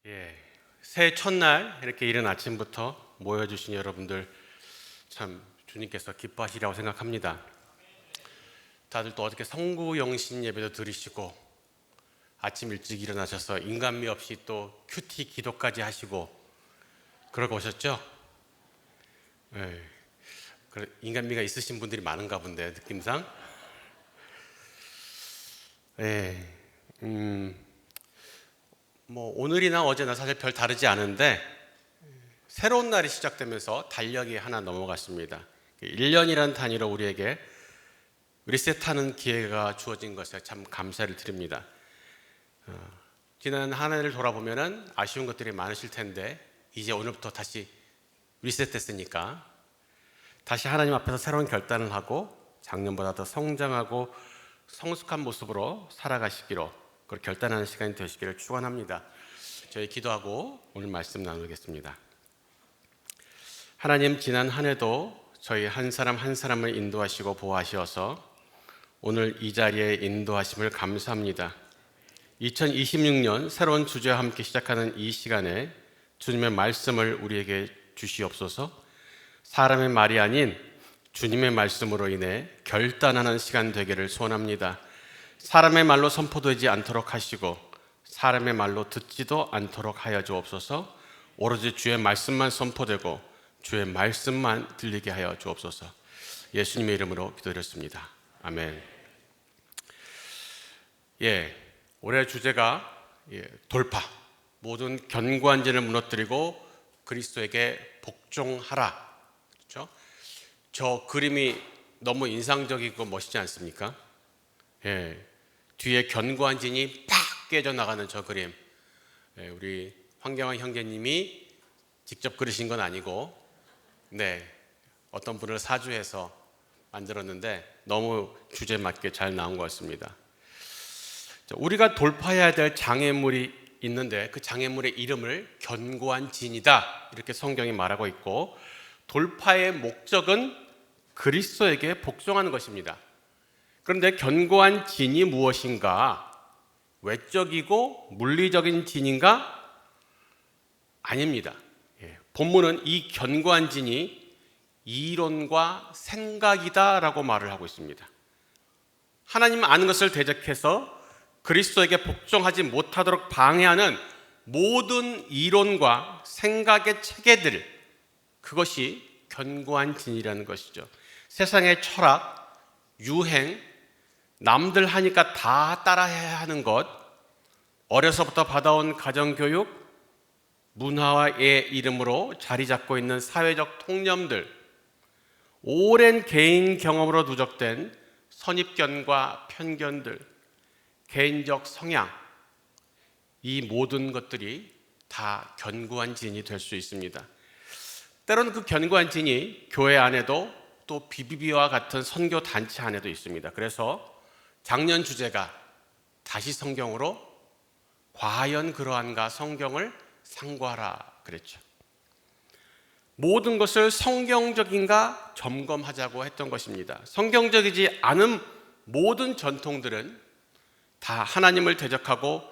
예, 새해 첫날 이렇게 이른 아침부터 모여주신 여러분들 참 주님께서 기뻐하시리라고 생각합니다. 다들 또 어떻게 성구영신 예배도 드리시고 아침 일찍 일어나셔서 인간미 없이 또 큐티 기도까지 하시고 그러고 오셨죠? 예, 인간미가 있으신 분들이 많은가 본데 느낌상. 예, 뭐 오늘이나 어제나 사실 별 다르지 않은데 새로운 날이 시작되면서 달력이 하나 넘어갔습니다. 1년이라는 단위로 우리에게 리셋하는 기회가 주어진 것에 참 감사를 드립니다. 지난 한 해를 돌아보면 아쉬운 것들이 많으실 텐데 이제 오늘부터 다시 리셋됐으니까 다시 하나님 앞에서 새로운 결단을 하고 작년보다 더 성장하고 성숙한 모습으로 살아가시기로 그렇게 결단하는 시간이 되시기를 축원합니다. 저희 기도하고 오늘 말씀 나누겠습니다. 하나님, 지난 한 해도 저희 한 사람 한 사람을 인도하시고 보호하셔서 오늘 이 자리에 인도하심을 감사합니다. 2026년 새로운 주제와 함께 시작하는 이 시간에 주님의 말씀을 우리에게 주시옵소서. 사람의 말이 아닌 주님의 말씀으로 인해 결단하는 시간 되기를 소원합니다. 사람의 말로 선포되지 않도록 하시고 사람의 말로 듣지도 않도록 하여 주옵소서. 오로지 주의 말씀만 선포되고 주의 말씀만 들리게 하여 주옵소서. 예수님의 이름으로 기도드렸습니다. 아멘. 올해 주제가 돌파, 모든 견고한지를 무너뜨리고 그리스도에게 복종하라. 그렇죠? 저 그림이 너무 인상적이고 멋있지 않습니까? 뒤에 견고한 진이 팍 깨져 나가는 저 그림. 우리 황경환 형제님이 직접 그리신 건 아니고, 어떤 분을 사주해서 만들었는데 너무 주제에 맞게 잘 나온 것 같습니다. 우리가 돌파해야 될 장애물이 있는데 그 장애물의 이름을 견고한 진이다 이렇게 성경이 말하고 있고, 돌파의 목적은 그리스도에게 복종하는 것입니다. 그런데 견고한 진이 무엇인가? 외적이고 물리적인 진인가? 아닙니다. 본문은 이 견고한 진이 이론과 생각이다라고 말을 하고 있습니다. 하나님 아는 것을 대적해서 그리스도에게 복종하지 못하도록 방해하는 모든 이론과 생각의 체계들, 그것이 견고한 진이라는 것이죠. 세상의 철학, 유행, 남들 하니까 다 따라해야 하는 것, 어려서부터 받아온 가정교육, 문화의 이름으로 자리 잡고 있는 사회적 통념들, 오랜 개인 경험으로 누적된 선입견과 편견들, 개인적 성향, 이 모든 것들이 다 견고한 진이 될 수 있습니다. 때로는 그 견고한 진이 교회 안에도 또 BBB와 같은 선교 단체 안에도 있습니다. 그래서 작년 주제가 다시 성경으로 과연 그러한가 성경을 상고하라 그랬죠. 모든 것을 성경적인가 점검하자고 했던 것입니다. 성경적이지 않은 모든 전통들은 다 하나님을 대적하고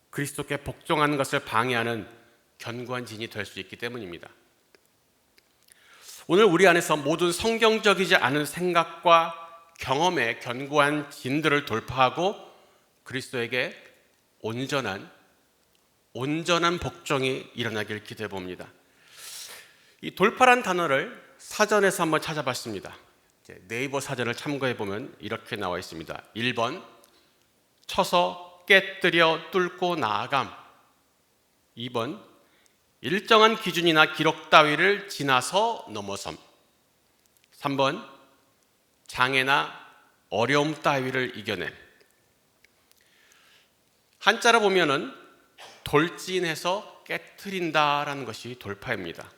그리스도께 복종하는 것을 방해하는 견고한 진이 될 수 있기 때문입니다. 오늘 우리 안에서 모든 성경적이지 않은 생각과 경험의 견고한 진들을 돌파하고 그리스도에게 온전한 복종이 일어나길 기대해 봅니다. 이 돌파란 단어를 사전에서 한번 찾아봤습니다. 네이버 사전을 참고해 보면 이렇게 나와 있습니다. 1번 쳐서 깨뜨려 뚫고 나아감. 2번 일정한 기준이나 기록 따위를 지나서 넘어섬. 3번 장애나 어려움 따위를 이겨냄. 한자로 보면은 돌진해서 깨트린다라는 것이 돌파입니다.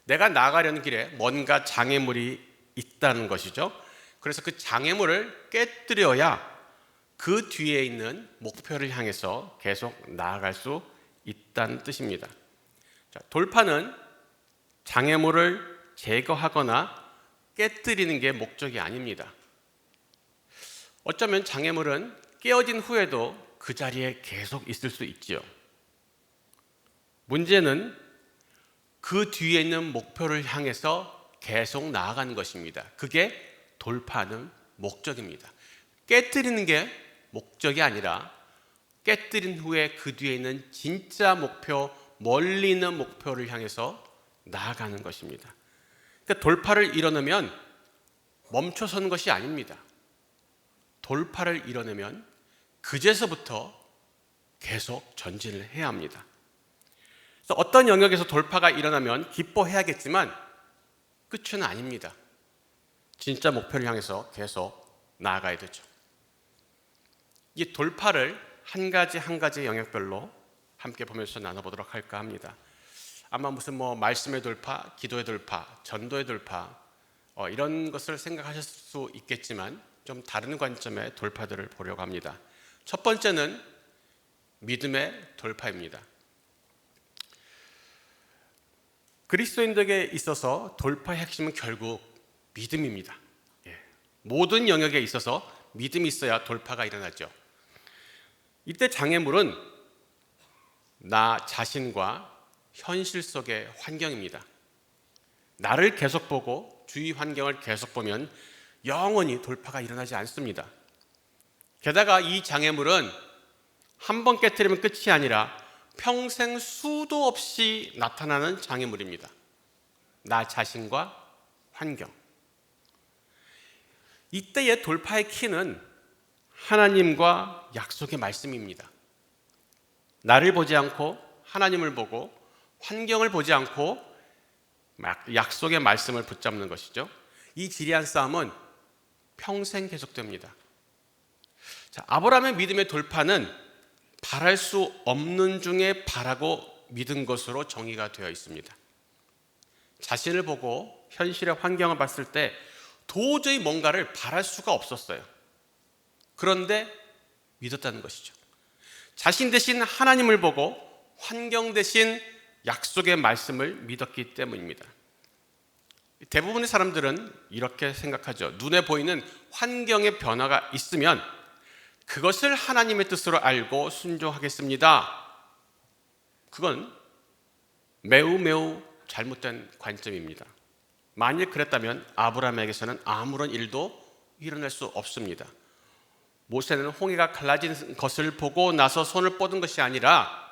내가 나가려는 길에 뭔가 장애물이 있다는 것이죠. 그래서 그 장애물을 깨뜨려야 그 뒤에 있는 목표를 향해서 계속 나아갈 수 있다는 뜻입니다. 돌파는 장애물을 제거하거나 깨뜨리는 게 목적이 아닙니다. 어쩌면 장애물은 깨어진 후에도 그 자리에 계속 있을 수 있지요. 문제는 그 뒤에 있는 목표를 향해서 계속 나아가는 것입니다. 그게 돌파하는 목적입니다. 깨뜨리는 게 목적이 아니라 깨뜨린 후에 그 뒤에 있는 진짜 목표, 멀리 있는 목표를 향해서 나아가는 것입니다. 그러니까 돌파를 이뤄내면 멈춰서는 것이 아닙니다. 돌파를 이뤄내면 그제서부터 계속 전진을 해야 합니다. 그래서 어떤 영역에서 돌파가 일어나면 기뻐해야겠지만 끝은 아닙니다. 진짜 목표를 향해서 계속 나아가야 되죠. 이 돌파를 한 가지 한 가지 영역별로 함께 보면서 나눠보도록 할까 합니다. 아마 무슨 말씀의 돌파, 기도의 돌파, 전도의 돌파 이런 것을 생각하실 수 있겠지만 좀 다른 관점의 돌파들을 보려고 합니다. 첫 번째는 믿음의 돌파입니다. 그리스도인들에게 있어서 돌파의 핵심은 결국 믿음입니다. 모든 영역에 있어서 믿음이 있어야 돌파가 일어나죠. 이때 장애물은 나 자신과 현실 속의 환경입니다. 나를 계속 보고 주위 환경을 계속 보면 영원히 돌파가 일어나지 않습니다. 게다가 이 장애물은 한 번 깨뜨리면 끝이 아니라 평생 수도 없이 나타나는 장애물입니다. 나 자신과 환경. 이때의 돌파의 키는 하나님과 약속의 말씀입니다. 나를 보지 않고 하나님을 보고 환경을 보지 않고 약속의 말씀을 붙잡는 것이죠. 이 지리한 싸움은 평생 계속됩니다. 자, 아브라함의 믿음의 돌파는 바랄 수 없는 중에 바라고 믿은 것으로 정의가 되어 있습니다. 자신을 보고 현실의 환경을 봤을 때 도저히 뭔가를 바랄 수가 없었어요. 그런데 믿었다는 것이죠. 자신 대신 하나님을 보고 환경 대신 약속의 말씀을 믿었기 때문입니다. 대부분의 사람들은 이렇게 생각하죠. 눈에 보이는 환경의 변화가 있으면 그것을 하나님의 뜻으로 알고 순종하겠습니다. 그건 매우 잘못된 관점입니다. 만일 그랬다면 아브라함에게서는 아무런 일도 일어날 수 없습니다. 모세는 홍해가 갈라진 것을 보고 나서 손을 뻗은 것이 아니라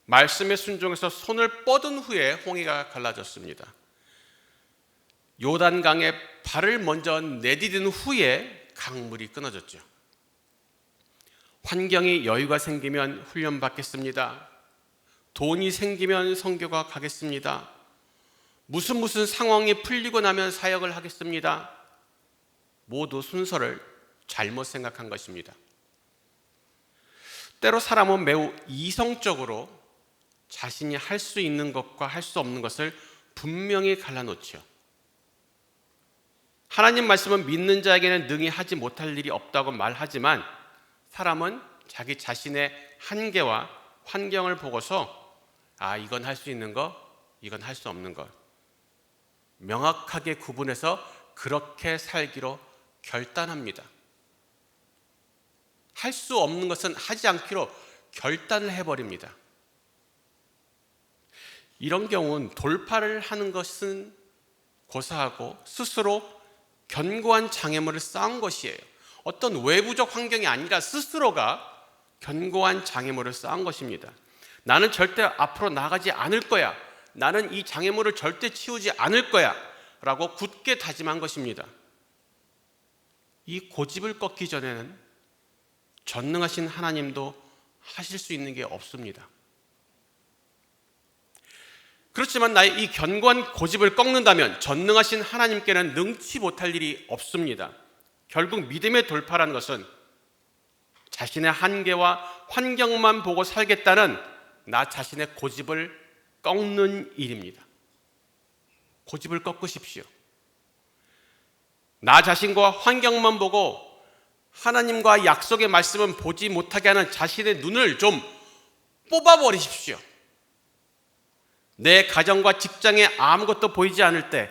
말씀에 순종해서 손을 뻗은 후에 홍해가 갈라졌습니다. 요단강에 발을 먼저 내디딘 후에 강물이 끊어졌죠. 환경이 여유가 생기면 훈련 받겠습니다. 돈이 생기면 선교가 가겠습니다. 무슨 상황이 풀리고 나면 사역을 하겠습니다. 모두 순서를 잘못 생각한 것입니다. 때로 사람은 매우 이성적으로 자신이 할 수 있는 것과 할 수 없는 것을 분명히 갈라놓죠. 하나님 말씀은 믿는 자에게는 능히 하지 못할 일이 없다고 말하지만 사람은 자기 자신의 한계와 환경을 보고서 이건 할 수 있는 거, 이건 할 수 없는 것 명확하게 구분해서 그렇게 살기로 결단합니다. 할 수 없는 것은 하지 않기로 결단을 해버립니다. 이런 경우는 돌파를 하는 것은 고사하고 스스로 견고한 장애물을 쌓은 것이에요. 어떤 외부적 환경이 아니라 스스로가 견고한 장애물을 쌓은 것입니다. 나는 절대 앞으로 나가지 않을 거야. 나는 이 장애물을 절대 치우지 않을 거야 라고 굳게 다짐한 것입니다. 이 고집을 꺾기 전에는 전능하신 하나님도 하실 수 있는 게 없습니다. 그렇지만 나의 이 견고한 고집을 꺾는다면 전능하신 하나님께는 능치 못할 일이 없습니다. 결국 믿음의 돌파라는 것은 자신의 한계와 환경만 보고 살겠다는 나 자신의 고집을 꺾는 일입니다. 고집을 꺾으십시오. 나 자신과 환경만 보고 하나님과 약속의 말씀은 보지 못하게 하는 자신의 눈을 좀 뽑아버리십시오. 내 가정과 직장에 아무것도 보이지 않을 때,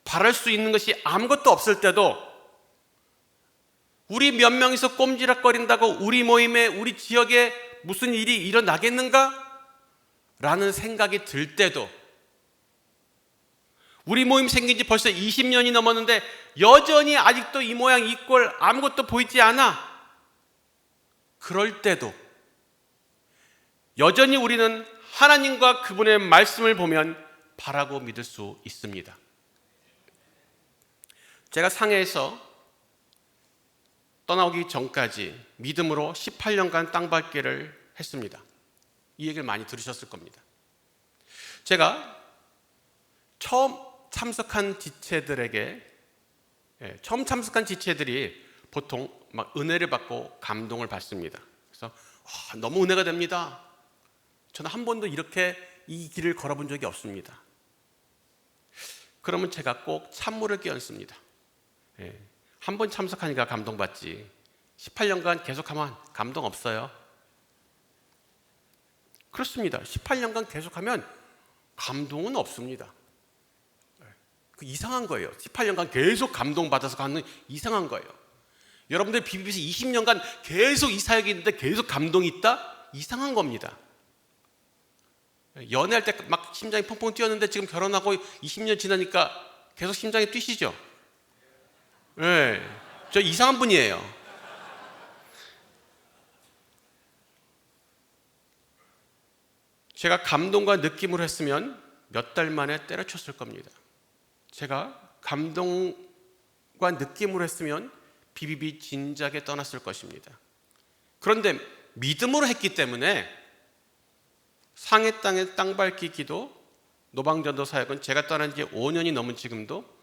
바랄 수 있는 것이 아무것도 없을 때도 우리 몇 명이서 꼼지락거린다고 우리 모임에, 우리 지역에 무슨 일이 일어나겠는가? 라는 생각이 들 때도, 우리 모임 생긴 지 벌써 20년이 넘었는데 여전히 아직도 이 모양 이 꼴 아무것도 보이지 않아. 그럴 때도 여전히 우리는 하나님과 그분의 말씀을 보면 바라고 믿을 수 있습니다. 제가 상해에서 떠나오기 전까지 믿음으로 18년간 땅밟기를 했습니다. 이 얘기를 많이 들으셨을 겁니다. 제가 처음 참석한 지체들이 보통 막 은혜를 받고 감동을 받습니다. 그래서 너무 은혜가 됩니다. 저는 한 번도 이렇게 이 길을 걸어본 적이 없습니다. 그러면 제가 꼭 찬물을 끼얹습니다. 한 번 참석하니까 감동받지 18년간 계속하면 감동 없어요. 그렇습니다. 18년간 계속하면 감동은 없습니다. 그 이상한 거예요. 18년간 계속 감동받아서 가는 이상한 거예요. 여러분들 BBB에서 20년간 계속 이 사역이 있는데 계속 감동이 있다? 이상한 겁니다. 연애할 때 막 심장이 펑펑 뛰었는데 지금 결혼하고 20년 지나니까 계속 심장이 뛰시죠? 네, 저 이상한 분이에요. 제가 감동과 느낌으로 했으면 몇 달 만에 때려쳤을 겁니다. 제가 감동과 느낌으로 했으면 BBB 진작에 떠났을 것입니다. 그런데 믿음으로 했기 때문에 상해 땅에 땅밟기 기도, 노방전도 사역은 제가 떠난 지 5년이 넘은 지금도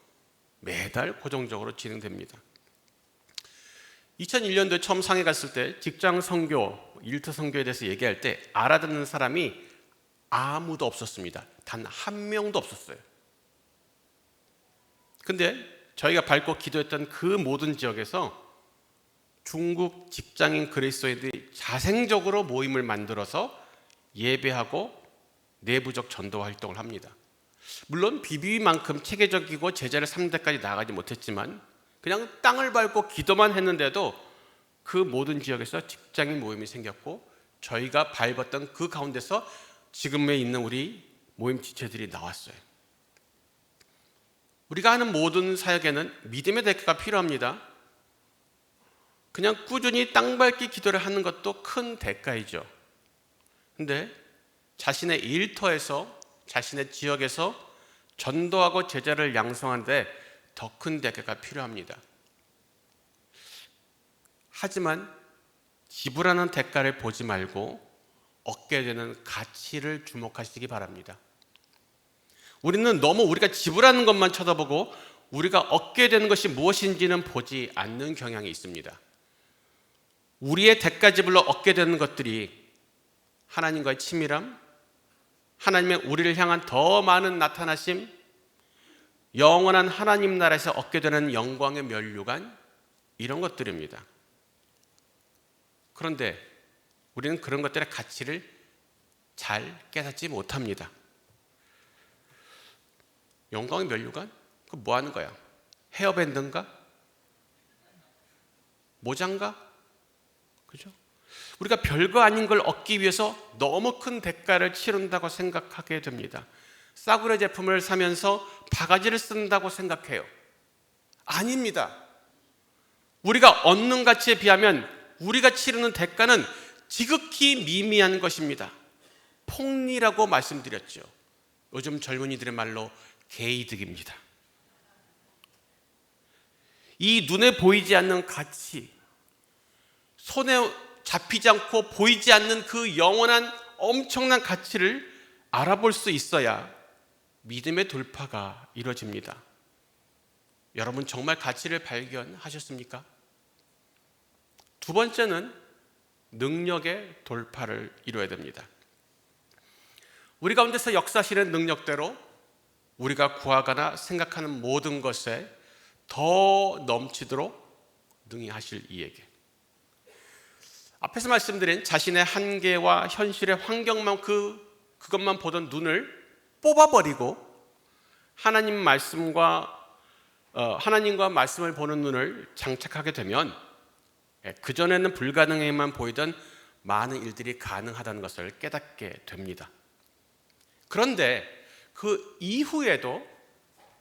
매달 고정적으로 진행됩니다. 2001년도에 처음 상해 갔을 때 직장 선교, 일터 선교에 대해서 얘기할 때 알아듣는 사람이 아무도 없었습니다. 단 한 명도 없었어요. 근데 저희가 밟고 기도했던 그 모든 지역에서 중국 직장인 그리스도인들이 자생적으로 모임을 만들어서 예배하고 내부적 전도 활동을 합니다. 물론 BBB만큼 체계적이고 제자를 3대까지 나가지 못했지만 그냥 땅을 밟고 기도만 했는데도 그 모든 지역에서 직장인 모임이 생겼고 저희가 밟았던 그 가운데서 지금에 있는 우리 모임 지체들이 나왔어요. 우리가 하는 모든 사역에는 믿음의 대가가 필요합니다. 그냥 꾸준히 땅밟기 기도를 하는 것도 큰 대가이죠. 근데 자신의 일터에서, 자신의 지역에서 전도하고 제자를 양성하는데 더 큰 대가가 필요합니다. 하지만 지불하는 대가를 보지 말고 얻게 되는 가치를 주목하시기 바랍니다. 우리는 너무 우리가 지불하는 것만 쳐다보고 우리가 얻게 되는 것이 무엇인지는 보지 않는 경향이 있습니다. 우리의 대가 지불로 얻게 되는 것들이 하나님과의 친밀함, 하나님의 우리를 향한 더 많은 나타나심, 영원한 하나님 나라에서 얻게 되는 영광의 면류관, 이런 것들입니다. 그런데 우리는 그런 것들의 가치를 잘 깨닫지 못합니다. 영광의 면류관? 그거 뭐 하는 거야? 헤어밴드인가? 모자인가? 그죠? 우리가 별거 아닌 걸 얻기 위해서 너무 큰 대가를 치른다고 생각하게 됩니다. 싸구려 제품을 사면서 바가지를 쓴다고 생각해요. 아닙니다. 우리가 얻는 가치에 비하면 우리가 치르는 대가는 지극히 미미한 것입니다. 폭리라고 말씀드렸죠. 요즘 젊은이들의 말로 개이득입니다. 이 눈에 보이지 않는 가치, 손에 잡히지 않고 보이지 않는 그 영원한 엄청난 가치를 알아볼 수 있어야 믿음의 돌파가 이루어집니다. 여러분 정말 가치를 발견하셨습니까? 두 번째는 능력의 돌파를 이루어야 됩니다. 우리 가운데서 역사하시는 능력대로 우리가 구하거나 생각하는 모든 것에 더 넘치도록 능히 하실 이에게, 앞에서 말씀드린 자신의 한계와 현실의 환경만 그것만 보던 눈을 뽑아버리고 하나님과 말씀을 보는 눈을 장착하게 되면 그전에는 불가능에만 보이던 많은 일들이 가능하다는 것을 깨닫게 됩니다. 그런데 그 이후에도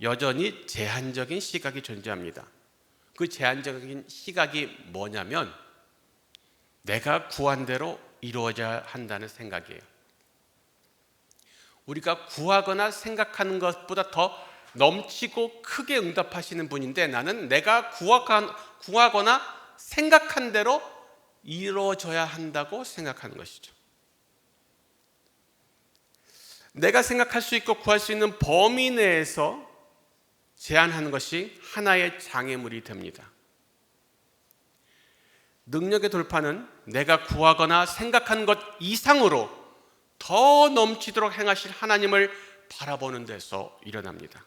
여전히 제한적인 시각이 존재합니다. 그 제한적인 시각이 뭐냐면 내가 구한 대로 이루어져야 한다는 생각이에요. 우리가 구하거나 생각하는 것보다 더 넘치고 크게 응답하시는 분인데 나는 내가 구하거나 생각한 대로 이루어져야 한다고 생각하는 것이죠. 내가 생각할 수 있고 구할 수 있는 범위 내에서 제한하는 것이 하나의 장애물이 됩니다. 능력의 돌파는 내가 구하거나 생각하는 것 이상으로 더 넘치도록 행하실 하나님을 바라보는 데서 일어납니다.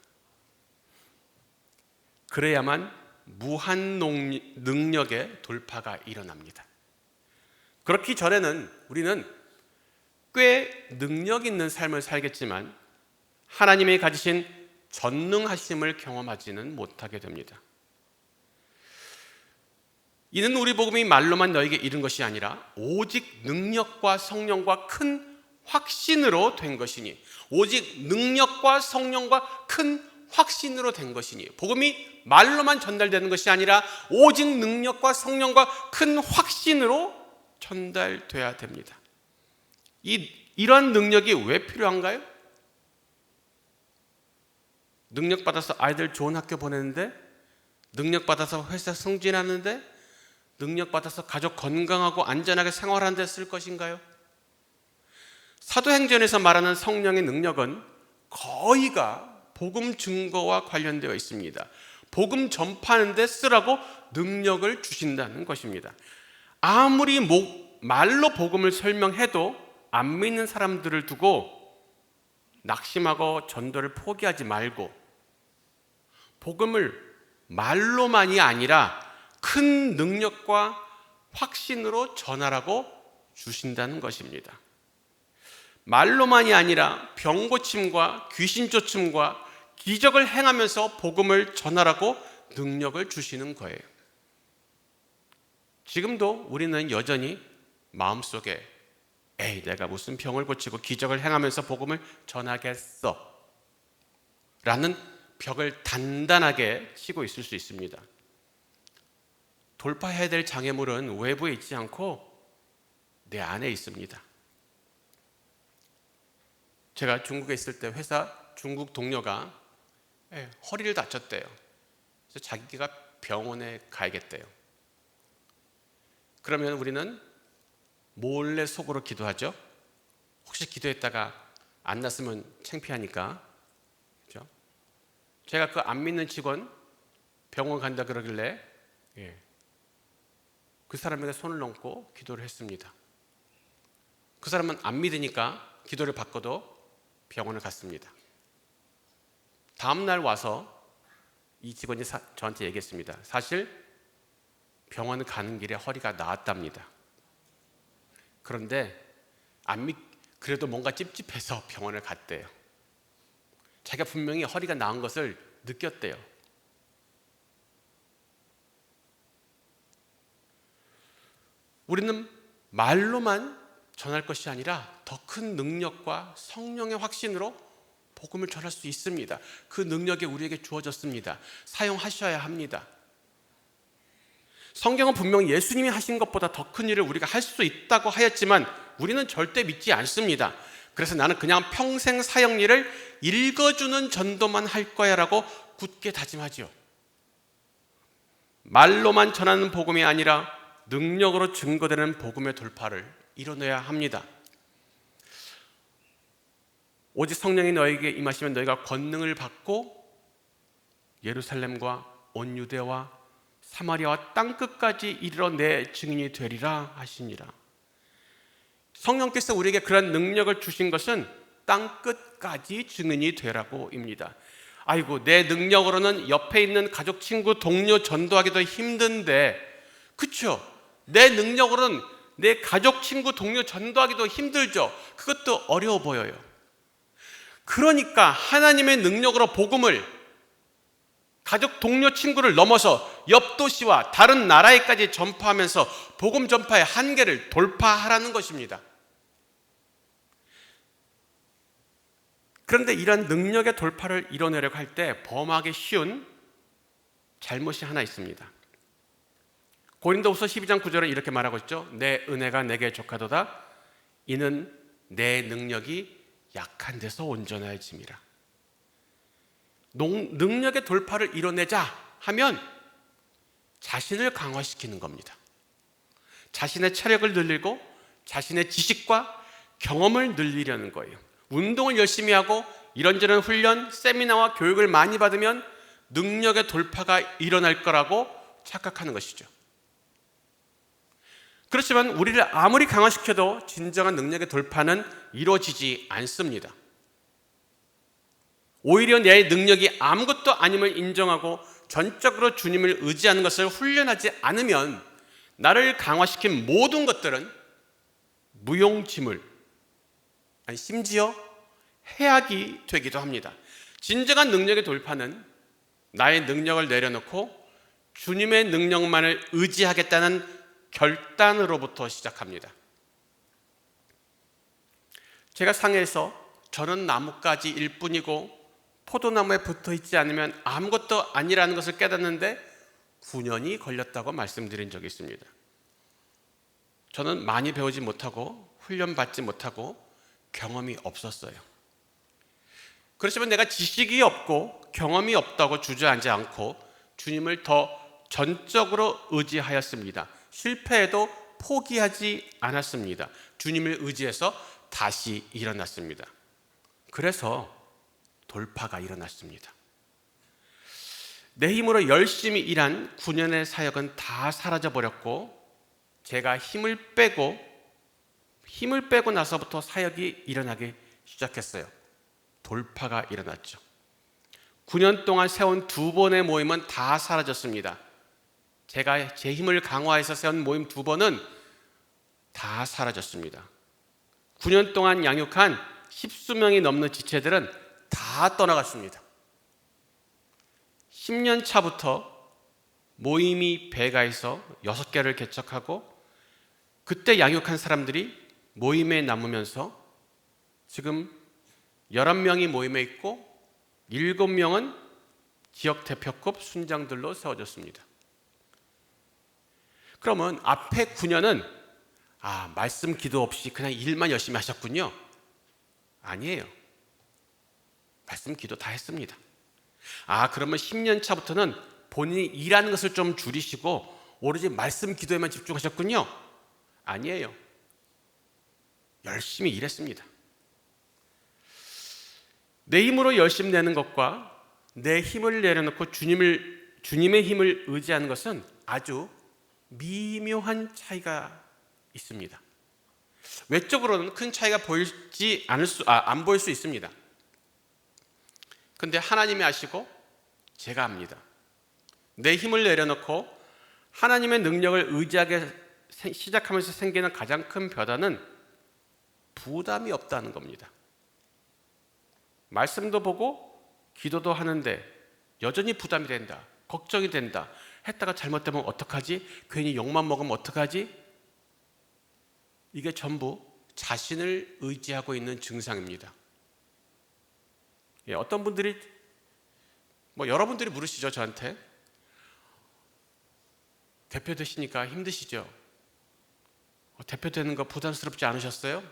그래야만 무한 능력의 돌파가 일어납니다. 그렇기 전에는 우리는 꽤 능력 있는 삶을 살겠지만 하나님이 가지신 전능하심을 경험하지는 못하게 됩니다. 이는 우리 복음이 말로만 너에게 이른 것이 아니라 오직 능력과 성령과 큰 확신으로 된 것이니, 오직 능력과 성령과 큰 확신으로 된 것이니, 복음이 말로만 전달되는 것이 아니라 오직 능력과 성령과 큰 확신으로 전달돼야 됩니다. 이런 능력이 왜 필요한가요? 능력 받아서 아이들 좋은 학교 보내는데, 능력 받아서 회사 승진하는데, 능력 받아서 가족 건강하고 안전하게 생활하는 데 쓸 것인가요? 사도행전에서 말하는 성령의 능력은 거의가 복음 증거와 관련되어 있습니다. 복음 전파하는 데 쓰라고 능력을 주신다는 것입니다. 아무리 말로 복음을 설명해도 안 믿는 사람들을 두고 낙심하고 전도를 포기하지 말고 복음을 말로만이 아니라 큰 능력과 확신으로 전하라고 주신다는 것입니다. 말로만이 아니라 병 고침과 귀신 쫓음과 기적을 행하면서 복음을 전하라고 능력을 주시는 거예요. 지금도 우리는 여전히 마음속에 내가 무슨 병을 고치고 기적을 행하면서 복음을 전하겠어 라는 벽을 단단하게 치고 있을 수 있습니다. 돌파해야 될 장애물은 외부에 있지 않고 내 안에 있습니다. 제가 중국에 있을 때 회사 중국 동료가 허리를 다쳤대요. 그래서 자기가 병원에 가야겠대요. 그러면 우리는 몰래 속으로 기도하죠. 혹시 기도했다가 안 났으면 창피하니까. 그렇죠? 제가 그 안 믿는 직원 병원 간다 그러길래 그 사람에게 손을 얹고 기도를 했습니다. 그 사람은 안 믿으니까 기도를 받고도 병원을 갔습니다. 다음 날 와서 이 직원이 저한테 얘기했습니다. 사실 병원 가는 길에 허리가 나았답니다. 그런데 그래도 뭔가 찝찝해서 병원을 갔대요. 자기가 분명히 허리가 나은 것을 느꼈대요. 우리는 말로만 전할 것이 아니라 더 큰 능력과 성령의 확신으로 복음을 전할 수 있습니다. 그 능력이 우리에게 주어졌습니다. 사용하셔야 합니다. 성경은 분명히 예수님이 하신 것보다 더 큰 일을 우리가 할 수 있다고 하였지만 우리는 절대 믿지 않습니다. 그래서 나는 그냥 평생 사역 일을 읽어주는 전도만 할 거야 라고 굳게 다짐하지요. 말로만 전하는 복음이 아니라 능력으로 증거되는 복음의 돌파를 이뤄내야 합니다. 오직 성령이 너에게 임하시면 너희가 권능을 받고 예루살렘과 온 유대와 사마리아와 땅끝까지 이르러 내 증인이 되리라 하시니라. 성령께서 우리에게 그런 능력을 주신 것은 땅끝까지 증인이 되라고입니다. 아이고, 내 능력으로는 옆에 있는 가족, 친구, 동료 전도하기도 힘든데, 그렇죠? 내 능력으로는 내 가족, 친구, 동료 전도하기도 힘들죠. 그것도 어려워 보여요. 그러니까 하나님의 능력으로 복음을 가족, 동료, 친구를 넘어서 옆 도시와 다른 나라에까지 전파하면서 복음 전파의 한계를 돌파하라는 것입니다. 그런데 이런 능력의 돌파를 이뤄내려고 할 때 범하기 쉬운 잘못이 하나 있습니다. 고린도후서 12장 9절은 이렇게 말하고 있죠. 내 은혜가 내게 족하도다. 이는 내 능력이 약한 데서 온전해짐이라. 능력의 돌파를 이뤄내자 하면 자신을 강화시키는 겁니다. 자신의 체력을 늘리고 자신의 지식과 경험을 늘리려는 거예요. 운동을 열심히 하고 이런저런 훈련, 세미나와 교육을 많이 받으면 능력의 돌파가 일어날 거라고 착각하는 것이죠. 그렇지만 우리를 아무리 강화시켜도 진정한 능력의 돌파는 이루어지지 않습니다. 오히려 내 능력이 아무것도 아님을 인정하고 전적으로 주님을 의지하는 것을 훈련하지 않으면 나를 강화시킨 모든 것들은 무용지물, 아니 심지어 해악이 되기도 합니다. 진정한 능력의 돌파는 나의 능력을 내려놓고 주님의 능력만을 의지하겠다는 결단으로부터 시작합니다. 제가 상해에서 저는 나뭇가지일 뿐이고 포도나무에 붙어 있지 않으면 아무것도 아니라는 것을 깨닫는데 9년이 걸렸다고 말씀드린 적이 있습니다. 저는 많이 배우지 못하고 훈련받지 못하고 경험이 없었어요. 그렇지만 내가 지식이 없고 경험이 없다고 주저앉지 않고 주님을 더 전적으로 의지하였습니다. 실패해도 포기하지 않았습니다. 주님을 의지해서 다시 일어났습니다. 그래서 돌파가 일어났습니다. 내 힘으로 열심히 일한 9년의 사역은 다 사라져버렸고 제가 힘을 빼고 나서부터 사역이 일어나기 시작했어요. 돌파가 일어났죠. 9년 동안 세운 2번의 모임은 다 사라졌습니다. 제가 제 힘을 강화해서 세운 모임 2번은 다 사라졌습니다. 9년 동안 양육한 10수명이 넘는 지체들은 다 떠나갔습니다. 10년 차부터 모임이 배가해서 6개를 개척하고 그때 양육한 사람들이 모임에 남으면서 지금 11명이 모임에 있고 7명은 지역 대표급 순장들로 세워졌습니다. 그러면 앞에 9년은 말씀 기도 없이 그냥 일만 열심히 하셨군요. 아니에요. 말씀 기도 다 했습니다. 그러면 10년 차부터는 본인이 일하는 것을 좀 줄이시고 오로지 말씀 기도에만 집중하셨군요. 아니에요. 열심히 일했습니다. 내 힘으로 열심히 내는 것과 내 힘을 내려놓고 주님의 힘을 의지하는 것은 아주 미묘한 차이가 있습니다. 외적으로는 큰 차이가 안 보일 수 있습니다. 그런데 하나님이 아시고 제가 압니다. 내 힘을 내려놓고 하나님의 능력을 의지하게 시작하면서 생기는 가장 큰 변화는 부담이 없다는 겁니다. 말씀도 보고 기도도 하는데 여전히 부담이 된다, 걱정이 된다, 했다가 잘못되면 어떡하지? 괜히 욕만 먹으면 어떡하지? 이게 전부 자신을 의지하고 있는 증상입니다. 어떤 분들이 여러분들이 물으시죠, 저한테. 대표 되시니까 힘드시죠? 대표 되는 거 부담스럽지 않으셨어요?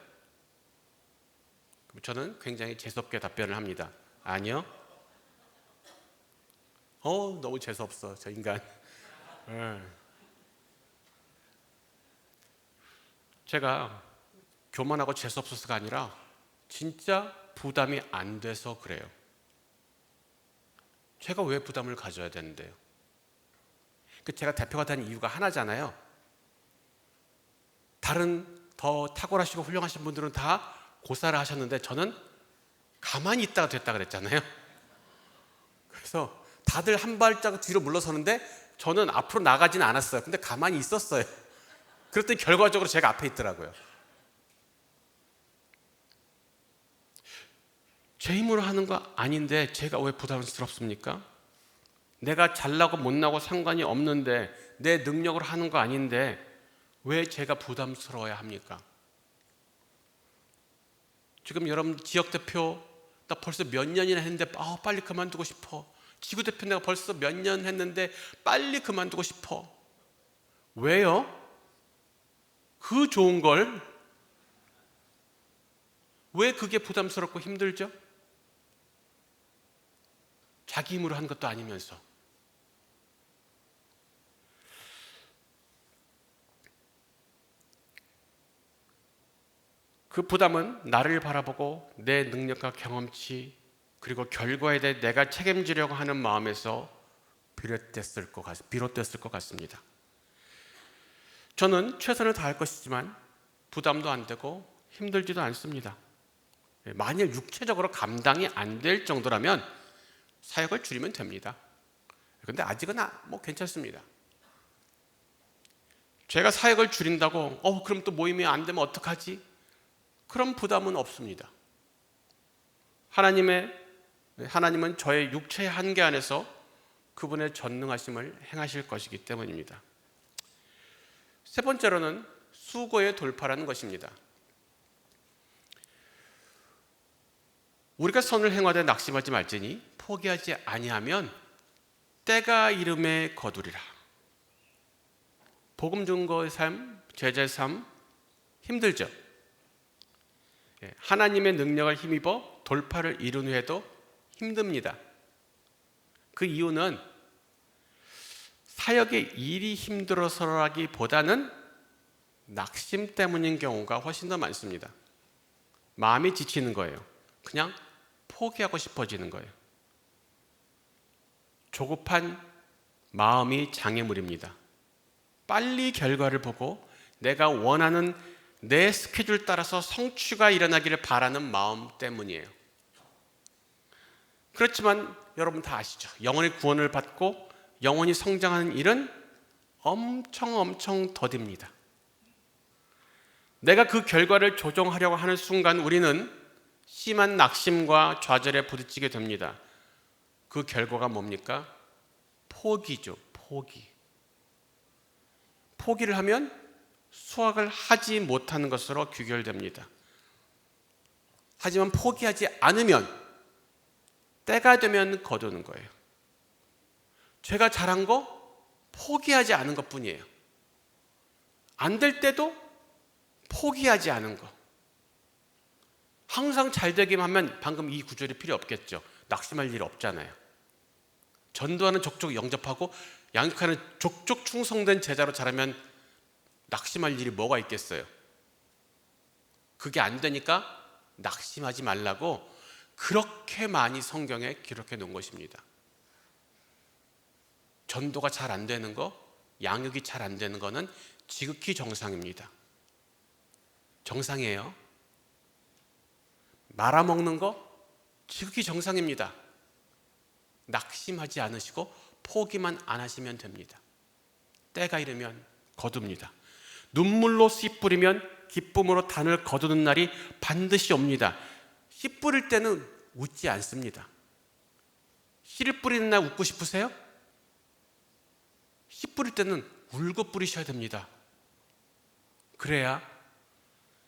저는 굉장히 재수없게 답변을 합니다. 아니요. 너무 재수없어, 저 인간. 제가 교만하고 재수없어서가 아니라 진짜 부담이 안 돼서 그래요. 제가 왜 부담을 가져야 되는데요? 제가 대표가 된 이유가 하나잖아요. 다른 더 탁월하시고 훌륭하신 분들은 다 고사를 하셨는데 저는 가만히 있다가 됐다 그랬잖아요. 그래서 다들 한 발자국 뒤로 물러서는데 저는 앞으로 나가진 않았어요. 근데 가만히 있었어요. 그랬더니 결과적으로 제가 앞에 있더라고요. 제 힘으로 하는 거 아닌데 제가 왜 부담스럽습니까? 내가 잘나고 못나고 상관이 없는데 내 능력으로 하는 거 아닌데 왜 제가 부담스러워야 합니까? 지금 여러분 지역대표 나 벌써 몇 년이나 했는데 빨리 그만두고 싶어. 지구대표 내가 벌써 몇 년 했는데 빨리 그만두고 싶어. 왜요? 그 좋은 걸 왜 그게 부담스럽고 힘들죠? 자기 힘으로 한 것도 아니면서. 그 부담은 나를 바라보고 내 능력과 경험치 그리고 결과에 대해 내가 책임지려고 하는 마음에서 비롯됐을 것 같습니다. 저는 최선을 다할 것이지만 부담도 안 되고 힘들지도 않습니다. 만일 육체적으로 감당이 안 될 정도라면 사역을 줄이면 됩니다. 그런데 아직은 괜찮습니다. 제가 사역을 줄인다고 그럼 또 모임이 안 되면 어떡하지? 그런 부담은 없습니다. 하나님은 저의 육체의 한계 안에서 그분의 전능하심을 행하실 것이기 때문입니다. 세 번째로는 수고의 돌파라는 것입니다. 우리가 선을 행하되 낙심하지 말지니 포기하지 아니하면 때가 이름에 거두리라. 복음 증거의 삶, 제자의 삶 힘들죠? 하나님의 능력을 힘입어 돌파를 이룬 후에도 힘듭니다. 그 이유는 사역의 일이 힘들어서라기보다는 낙심 때문인 경우가 훨씬 더 많습니다. 마음이 지치는 거예요. 그냥 포기하고 싶어지는 거예요. 조급한 마음이 장애물입니다. 빨리 결과를 보고 내가 원하는 내 스케줄 따라서 성취가 일어나기를 바라는 마음 때문이에요. 그렇지만 여러분 다 아시죠? 영혼의 구원을 받고 영혼이 성장하는 일은 엄청 더딥니다. 내가 그 결과를 조정하려고 하는 순간 우리는 심한 낙심과 좌절에 부딪히게 됩니다. 그 결과가 뭡니까? 포기죠. 포기를 하면 수확을 하지 못하는 것으로 귀결됩니다. 하지만 포기하지 않으면 때가 되면 거두는 거예요. 제가 잘한 거 포기하지 않은 것뿐이에요. 안 될 때도 포기하지 않은 거. 항상 잘 되기만 하면 방금 이 구절이 필요 없겠죠. 낙심할 일 없잖아요. 전도하는 족족 영접하고 양육하는 족족 충성된 제자로 자라면 낙심할 일이 뭐가 있겠어요? 그게 안 되니까 낙심하지 말라고 그렇게 많이 성경에 기록해 놓은 것입니다. 전도가 잘 안 되는 거, 양육이 잘 안 되는 거는 지극히 정상입니다. 정상이에요. 말아먹는 거 지극히 정상입니다. 낙심하지 않으시고 포기만 안 하시면 됩니다. 때가 이르면 거둡니다. 눈물로 씨 뿌리면 기쁨으로 단을 거두는 날이 반드시 옵니다. 씨 뿌릴 때는 웃지 않습니다. 씨를 뿌리는 날 웃고 싶으세요? 씨 뿌릴 때는 울고 뿌리셔야 됩니다. 그래야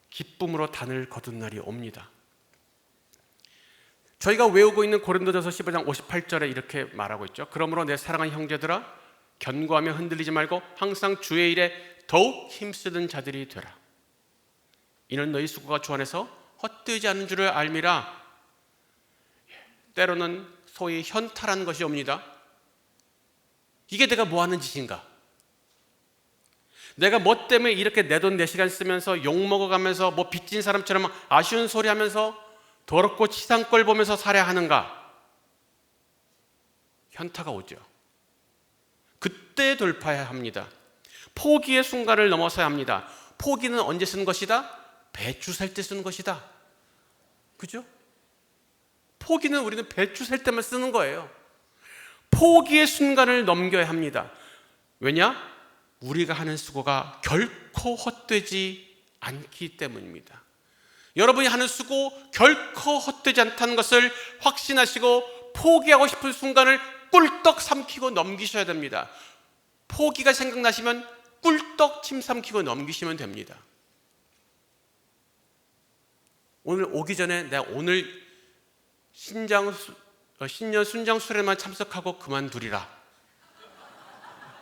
기쁨으로 단을 거둔 날이 옵니다. 저희가 외우고 있는 고린도전서 15장 58절에 이렇게 말하고 있죠. 그러므로 내 사랑하는 형제들아 견고하며 흔들리지 말고 항상 주의 일에 더욱 힘쓰는 자들이 되라. 이는 너희 수고가 주 안에서 헛되지 않은 줄을 알미라. 때로는 소위 현타라는 것이 옵니다. 이게 내가 뭐 하는 짓인가? 내가 뭐 때문에 이렇게 내 돈 내 시간 쓰면서 욕먹어가면서 뭐 빚진 사람처럼 아쉬운 소리 하면서 더럽고 치사한 꼴 보면서 살아야 하는가? 현타가 오죠. 그때 돌파해야 합니다. 포기의 순간을 넘어서야 합니다. 포기는 언제 쓰는 것이다? 배추 살 때 쓰는 것이다. 그죠? 포기는 우리는 배추 살 때만 쓰는 거예요. 포기의 순간을 넘겨야 합니다. 왜냐? 우리가 하는 수고가 결코 헛되지 않기 때문입니다. 여러분이 하는 수고 결코 헛되지 않다는 것을 확신하시고 포기하고 싶은 순간을 꿀떡 삼키고 넘기셔야 됩니다. 포기가 생각나시면 꿀떡 침 삼키고 넘기시면 됩니다. 오늘 오기 전에 내가 오늘 신년 순장 수련만 참석하고 그만두리라.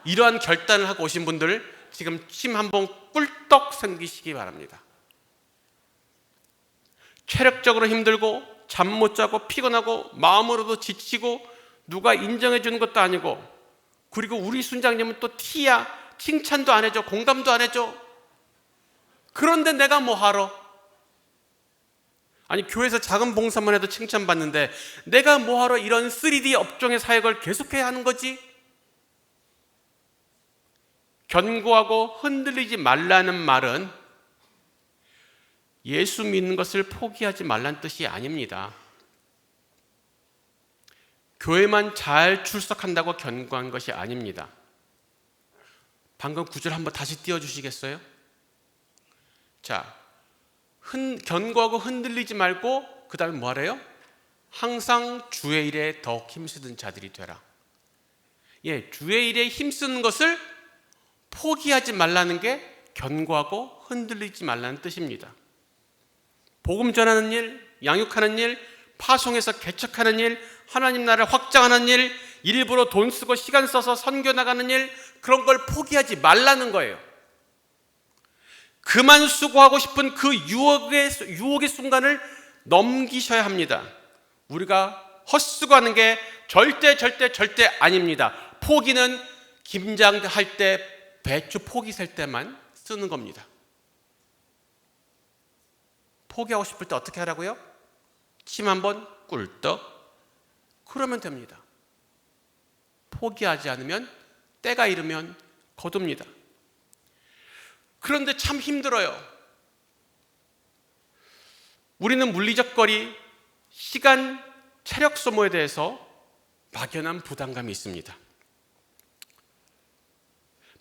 이러한 결단을 하고 오신 분들 지금 침 한번 꿀떡 삼키시기 바랍니다. 체력적으로 힘들고 잠 못 자고 피곤하고 마음으로도 지치고 누가 인정해 주는 것도 아니고, 그리고 우리 순장님은 또 티야, 칭찬도 안 해줘, 공감도 안 해줘. 그런데 내가 뭐 하러? 아니, 교회에서 작은 봉사만 해도 칭찬받는데 내가 뭐 하러 이런 3D 업종의 사역을 계속해야 하는 거지? 견고하고 흔들리지 말라는 말은 예수 믿는 것을 포기하지 말라는 뜻이 아닙니다. 교회만 잘 출석한다고 견고한 것이 아닙니다. 방금 구절 한번 다시 띄워주시겠어요? 자, 견고하고 흔들리지 말고 그 다음에 뭐 하래요? 항상 주의 일에 더욱 힘쓰는 자들이 되라. 예, 주의 일에 힘쓰는 것을 포기하지 말라는 게 견고하고 흔들리지 말라는 뜻입니다. 복음 전하는 일, 양육하는 일, 파송해서 개척하는 일, 하나님 나라를 확장하는 일, 일부러 돈 쓰고 시간 써서 선교 나가는 일, 그런 걸 포기하지 말라는 거예요. 그만 수고하고 싶은 그 유혹의 순간을 넘기셔야 합니다. 우리가 헛수고하는 게 절대 아닙니다. 포기는 김장할 때 배추 포기 셀 때만 쓰는 겁니다. 포기하고 싶을 때 어떻게 하라고요? 침 한번 꿀떡, 그러면 됩니다. 포기하지 않으면 때가 이르면 거둡니다. 그런데 참 힘들어요. 우리는 물리적 거리, 시간, 체력 소모에 대해서 막연한 부담감이 있습니다.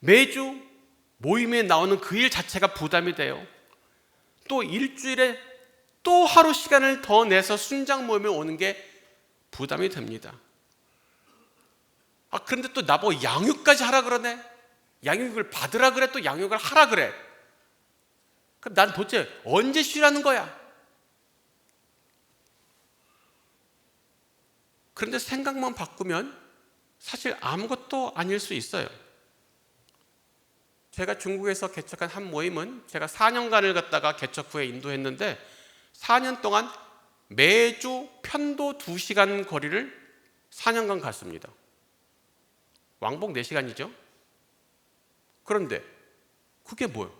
매주 모임에 나오는 그 일 자체가 부담이 돼요. 또 일주일에 또 하루 시간을 더 내서 순장 모임에 오는 게 부담이 됩니다. 그런데 또 나보고 양육까지 하라 그러네. 양육을 받으라 그래, 또 양육을 하라 그래. 그럼 난 도대체 언제 쉬라는 거야? 그런데 생각만 바꾸면 사실 아무것도 아닐 수 있어요. 제가 중국에서 개척한 한 모임은 제가 4년간을 갖다가 개척 후에 인도했는데 4년 동안 매주 편도 2시간 거리를 4년간 갔습니다. 왕복 4시간이죠. 그런데 그게 뭐예요?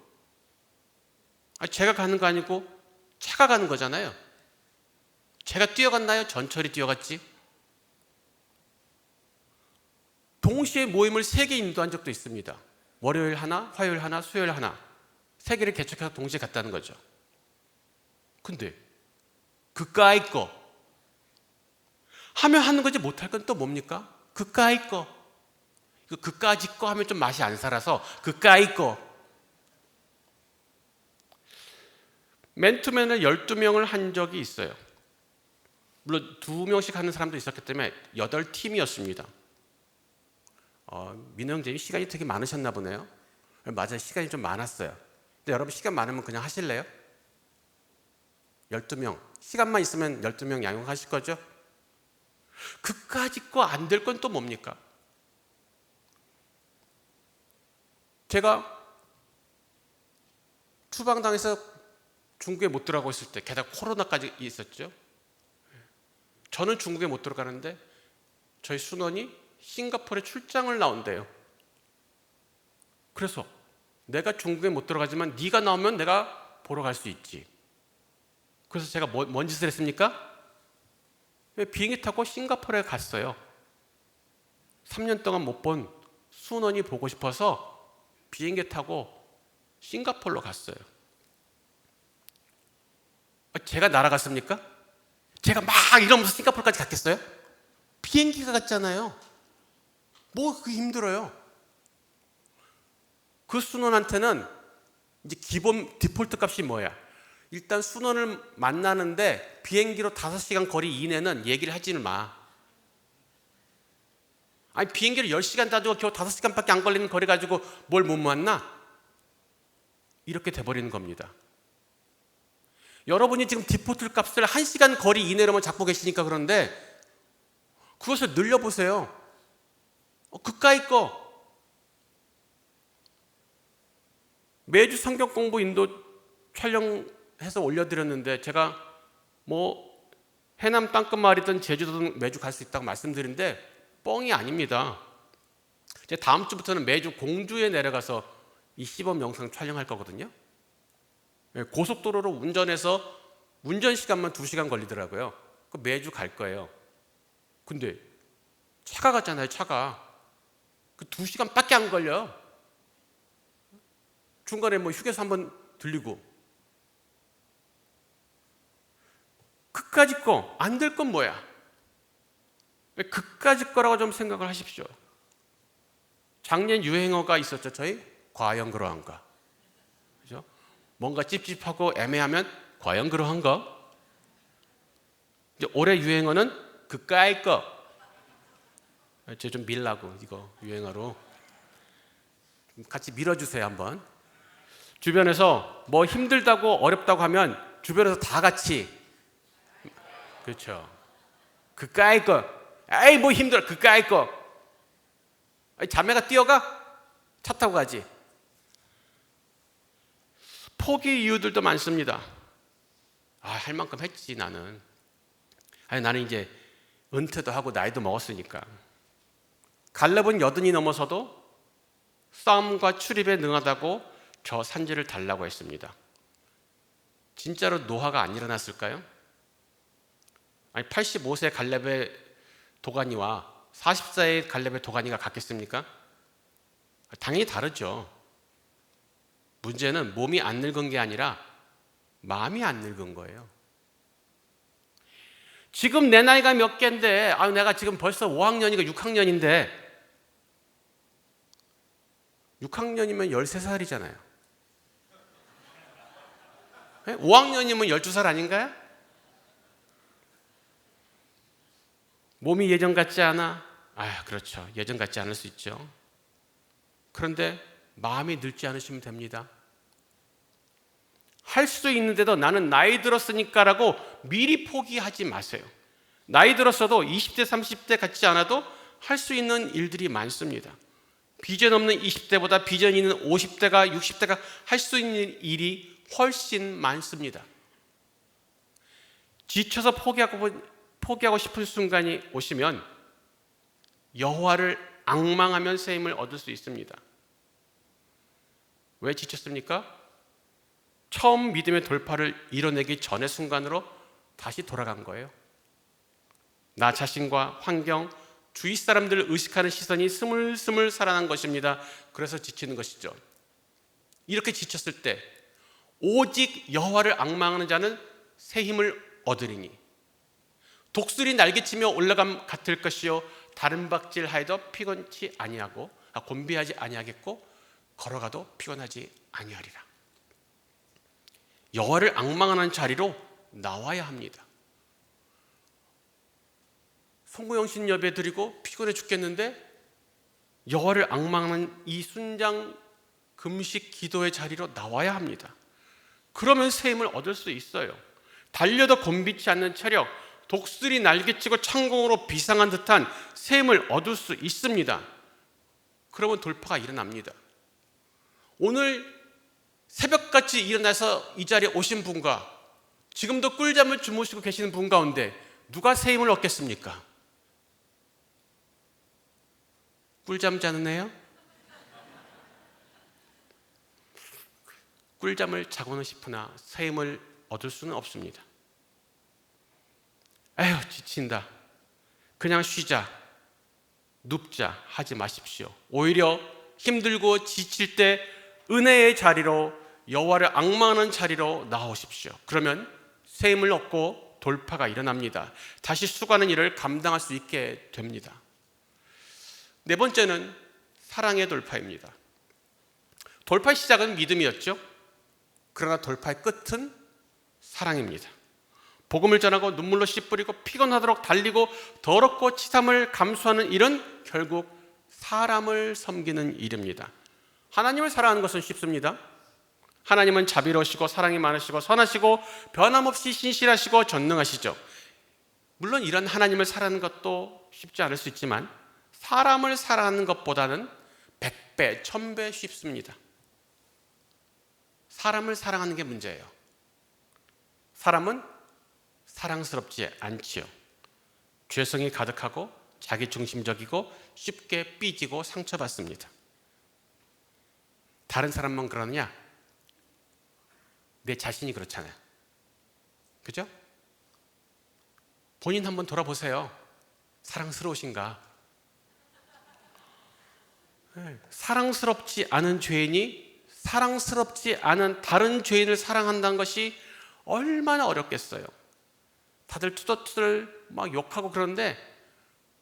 제가 가는 거 아니고 차가 가는 거잖아요. 제가 뛰어갔나요? 전철이 뛰어갔지. 동시에 모임을 3개 인도한 적도 있습니다. 월요일 하나, 화요일 하나, 수요일 하나, 3개를 개척해서 동시에 갔다는 거죠. 근데 그까이 거 하면 하는 거지, 못할 건 또 뭡니까? 그까이 거. 그까지 거 하면 좀 맛이 안 살아서 그까이 거. 맨투맨을 12명을 한 적이 있어요. 물론 2명씩 하는 사람도 있었기 때문에 8팀이었습니다. 민호 형제님 시간이 되게 많으셨나 보네요. 맞아요, 시간이 좀 많았어요. 근데 여러분 시간 많으면 그냥 하실래요? 12명 시간만 있으면 12명 양육하실 거죠? 그까짓 거 안 될 건 또 뭡니까? 제가 추방당해서 중국에 못 들어가고 있을 때, 게다가 코로나까지 있었죠. 저는 중국에 못 들어가는데 저희 순원이 싱가포르에 출장을 나온대요. 그래서 내가 중국에 못 들어가지만 네가 나오면 내가 보러 갈 수 있지. 그래서 제가 뭔 짓을 했습니까? 비행기 타고 싱가포르에 갔어요. 3년 동안 못 본 순원이 보고 싶어서 비행기 타고 싱가포르로 갔어요. 제가 날아갔습니까? 제가 막 이러면서 싱가포르까지 갔겠어요? 비행기가 갔잖아요. 뭐 그게 힘들어요. 그 순원한테는 이제 기본 디폴트 값이 뭐야? 일단 순원을 만나는데 비행기로 5시간 거리 이내는 얘기를 하지는 마. 아니, 비행기를 10시간 타도 겨우 5시간밖에 안 걸리는 거리 가지고 뭘 못 만나? 이렇게 돼버리는 겁니다. 여러분이 지금 디포트 값을 1시간 거리 이내로만 잡고 계시니까 그런데 그것을 늘려보세요. 그까이 거. 매주 성경 공부 인도 촬영해서 올려드렸는데 제가 해남 땅끝마을이든 제주도든 매주 갈 수 있다고 말씀드린데 뻥이 아닙니다. 이제 다음 주부터는 매주 공주에 내려가서 이 시범 영상 촬영할 거거든요. 고속도로로 운전해서 운전 시간만 2시간 걸리더라고요. 매주 갈 거예요. 근데 차가 갔잖아요. 차가 그 2시간밖에 안 걸려. 중간에 휴게소 한번 들리고. 그까짓 거 안 될 건 뭐야? 그까짓 거라고 좀 생각을 하십시오. 작년 유행어가 있었죠. 저희 과연 그러한가. 그죠? 뭔가 찝찝하고 애매하면 과연 그러한가. 이제 올해 유행어는 그까이 거. 제 좀 밀라고 이거 유행어로 같이 밀어주세요 한번. 주변에서 힘들다고 어렵다고 하면 주변에서 다 같이 그렇죠. 그까이 거. 에이 힘들어 그까이 거. 자매가 뛰어가? 차 타고 가지. 포기 이유들도 많습니다. 할 만큼 했지 나는. 나는 이제 은퇴도 하고 나이도 먹었으니까. 갈렙은 80이 넘어서도 싸움과 출입에 능하다고 저 산지를 달라고 했습니다. 진짜로 노화가 안 일어났을까요? 85세 갈렙의 도가니와 40세의 갈렙의 도가니가 같겠습니까? 당연히 다르죠. 문제는 몸이 안 늙은 게 아니라 마음이 안 늙은 거예요. 지금 내 나이가 몇 개인데 내가 지금 벌써 5학년이고 6학년인데 6학년이면 13살이잖아요. 5학년이면 12살 아닌가요? 몸이 예전 같지 않아? 그렇죠. 예전 같지 않을 수 있죠. 그런데 마음이 늙지 않으시면 됩니다. 할 수 있는데도 나는 나이 들었으니까라고 미리 포기하지 마세요. 나이 들었어도 20대, 30대 같지 않아도 할 수 있는 일들이 많습니다. 비전 없는 20대보다 비전 있는 50대가 60대가 할 수 있는 일이 훨씬 많습니다. 지쳐서 포기하고 싶은 순간이 오시면 여호와를 앙망하면 새 힘을 얻을 수 있습니다. 왜 지쳤습니까? 처음 믿음의 돌파를 이뤄내기 전의 순간으로 다시 돌아간 거예요. 나 자신과 환경, 주위 사람들을 의식하는 시선이 스물스물 살아난 것입니다. 그래서 지치는 것이죠. 이렇게 지쳤을 때 오직 여호와를 앙망하는 자는 새 힘을 얻으리니 독수리 날개치며 올라감 같을 것이요 다른 박질 하여도 피곤치 아니하고 곤비하지 아니하겠고 걸어가도 피곤하지 아니하리라. 여호와를 앙망하는 자리로 나와야 합니다. 송구영신 예배 드리고 피곤해 죽겠는데 여호와를 앙망하는 이 순장 금식 기도의 자리로 나와야 합니다. 그러면 새 힘을 얻을 수 있어요. 달려도 곤비치 않는 체력, 독수리 날개치고 창공으로 비상한 듯한 새 힘을 얻을 수 있습니다. 그러면 돌파가 일어납니다. 오늘 새벽같이 일어나서 이 자리에 오신 분과 지금도 꿀잠을 주무시고 계시는 분 가운데 누가 새 힘을 얻겠습니까? 꿀잠 자는 애요? 꿀잠을 자고는 싶으나 새 힘을 얻을 수는 없습니다. 에휴 지친다. 그냥 쉬자. 눕자 하지 마십시오. 오히려 힘들고 지칠 때 은혜의 자리로 여호와를 앙망하는 자리로 나오십시오. 그러면 새 힘을 얻고 돌파가 일어납니다. 다시 수고하는 일을 감당할 수 있게 됩니다. 네 번째는 사랑의 돌파입니다. 돌파의 시작은 믿음이었죠. 그러나 돌파의 끝은 사랑입니다. 복음을 전하고 눈물로 씨 뿌리고 피곤하도록 달리고 더럽고 치삼을 감수하는 일은 결국 사람을 섬기는 일입니다. 하나님을 사랑하는 것은 쉽습니다. 하나님은 자비로우시고 사랑이 많으시고 선하시고 변함없이 신실하시고 전능하시죠. 물론 이런 하나님을 사랑하는 것도 쉽지 않을 수 있지만 사람을 사랑하는 것보다는 100배, 1000배 쉽습니다. 사람을 사랑하는 게 문제예요. 사람은 사랑스럽지 않지요. 죄성이 가득하고 자기중심적이고 쉽게 삐지고 상처받습니다. 다른 사람만 그러느냐? 내 자신이 그렇잖아요. 그죠? 본인 한번 돌아보세요. 사랑스러우신가? 사랑스럽지 않은 죄인이 사랑스럽지 않은 다른 죄인을 사랑한다는 것이 얼마나 어렵겠어요. 다들 투덜투덜 막 욕하고 그러는데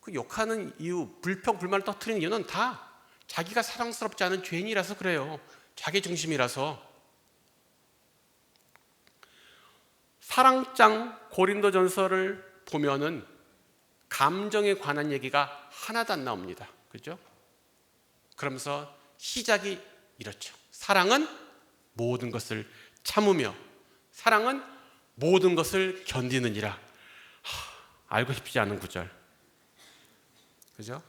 그 욕하는 이유, 불평, 불만을 터뜨리는 이유는 다 자기가 사랑스럽지 않은 죄인이라서 그래요. 자기 중심이라서. 사랑장 고린도전서를 보면은 감정에 관한 얘기가 하나도 안 나옵니다. 그죠? 그러면서 시작이 이렇죠. 사랑은 모든 것을 참으며 사랑은 모든 것을 견디느니라. 알고 싶지 않은 구절. 그죠?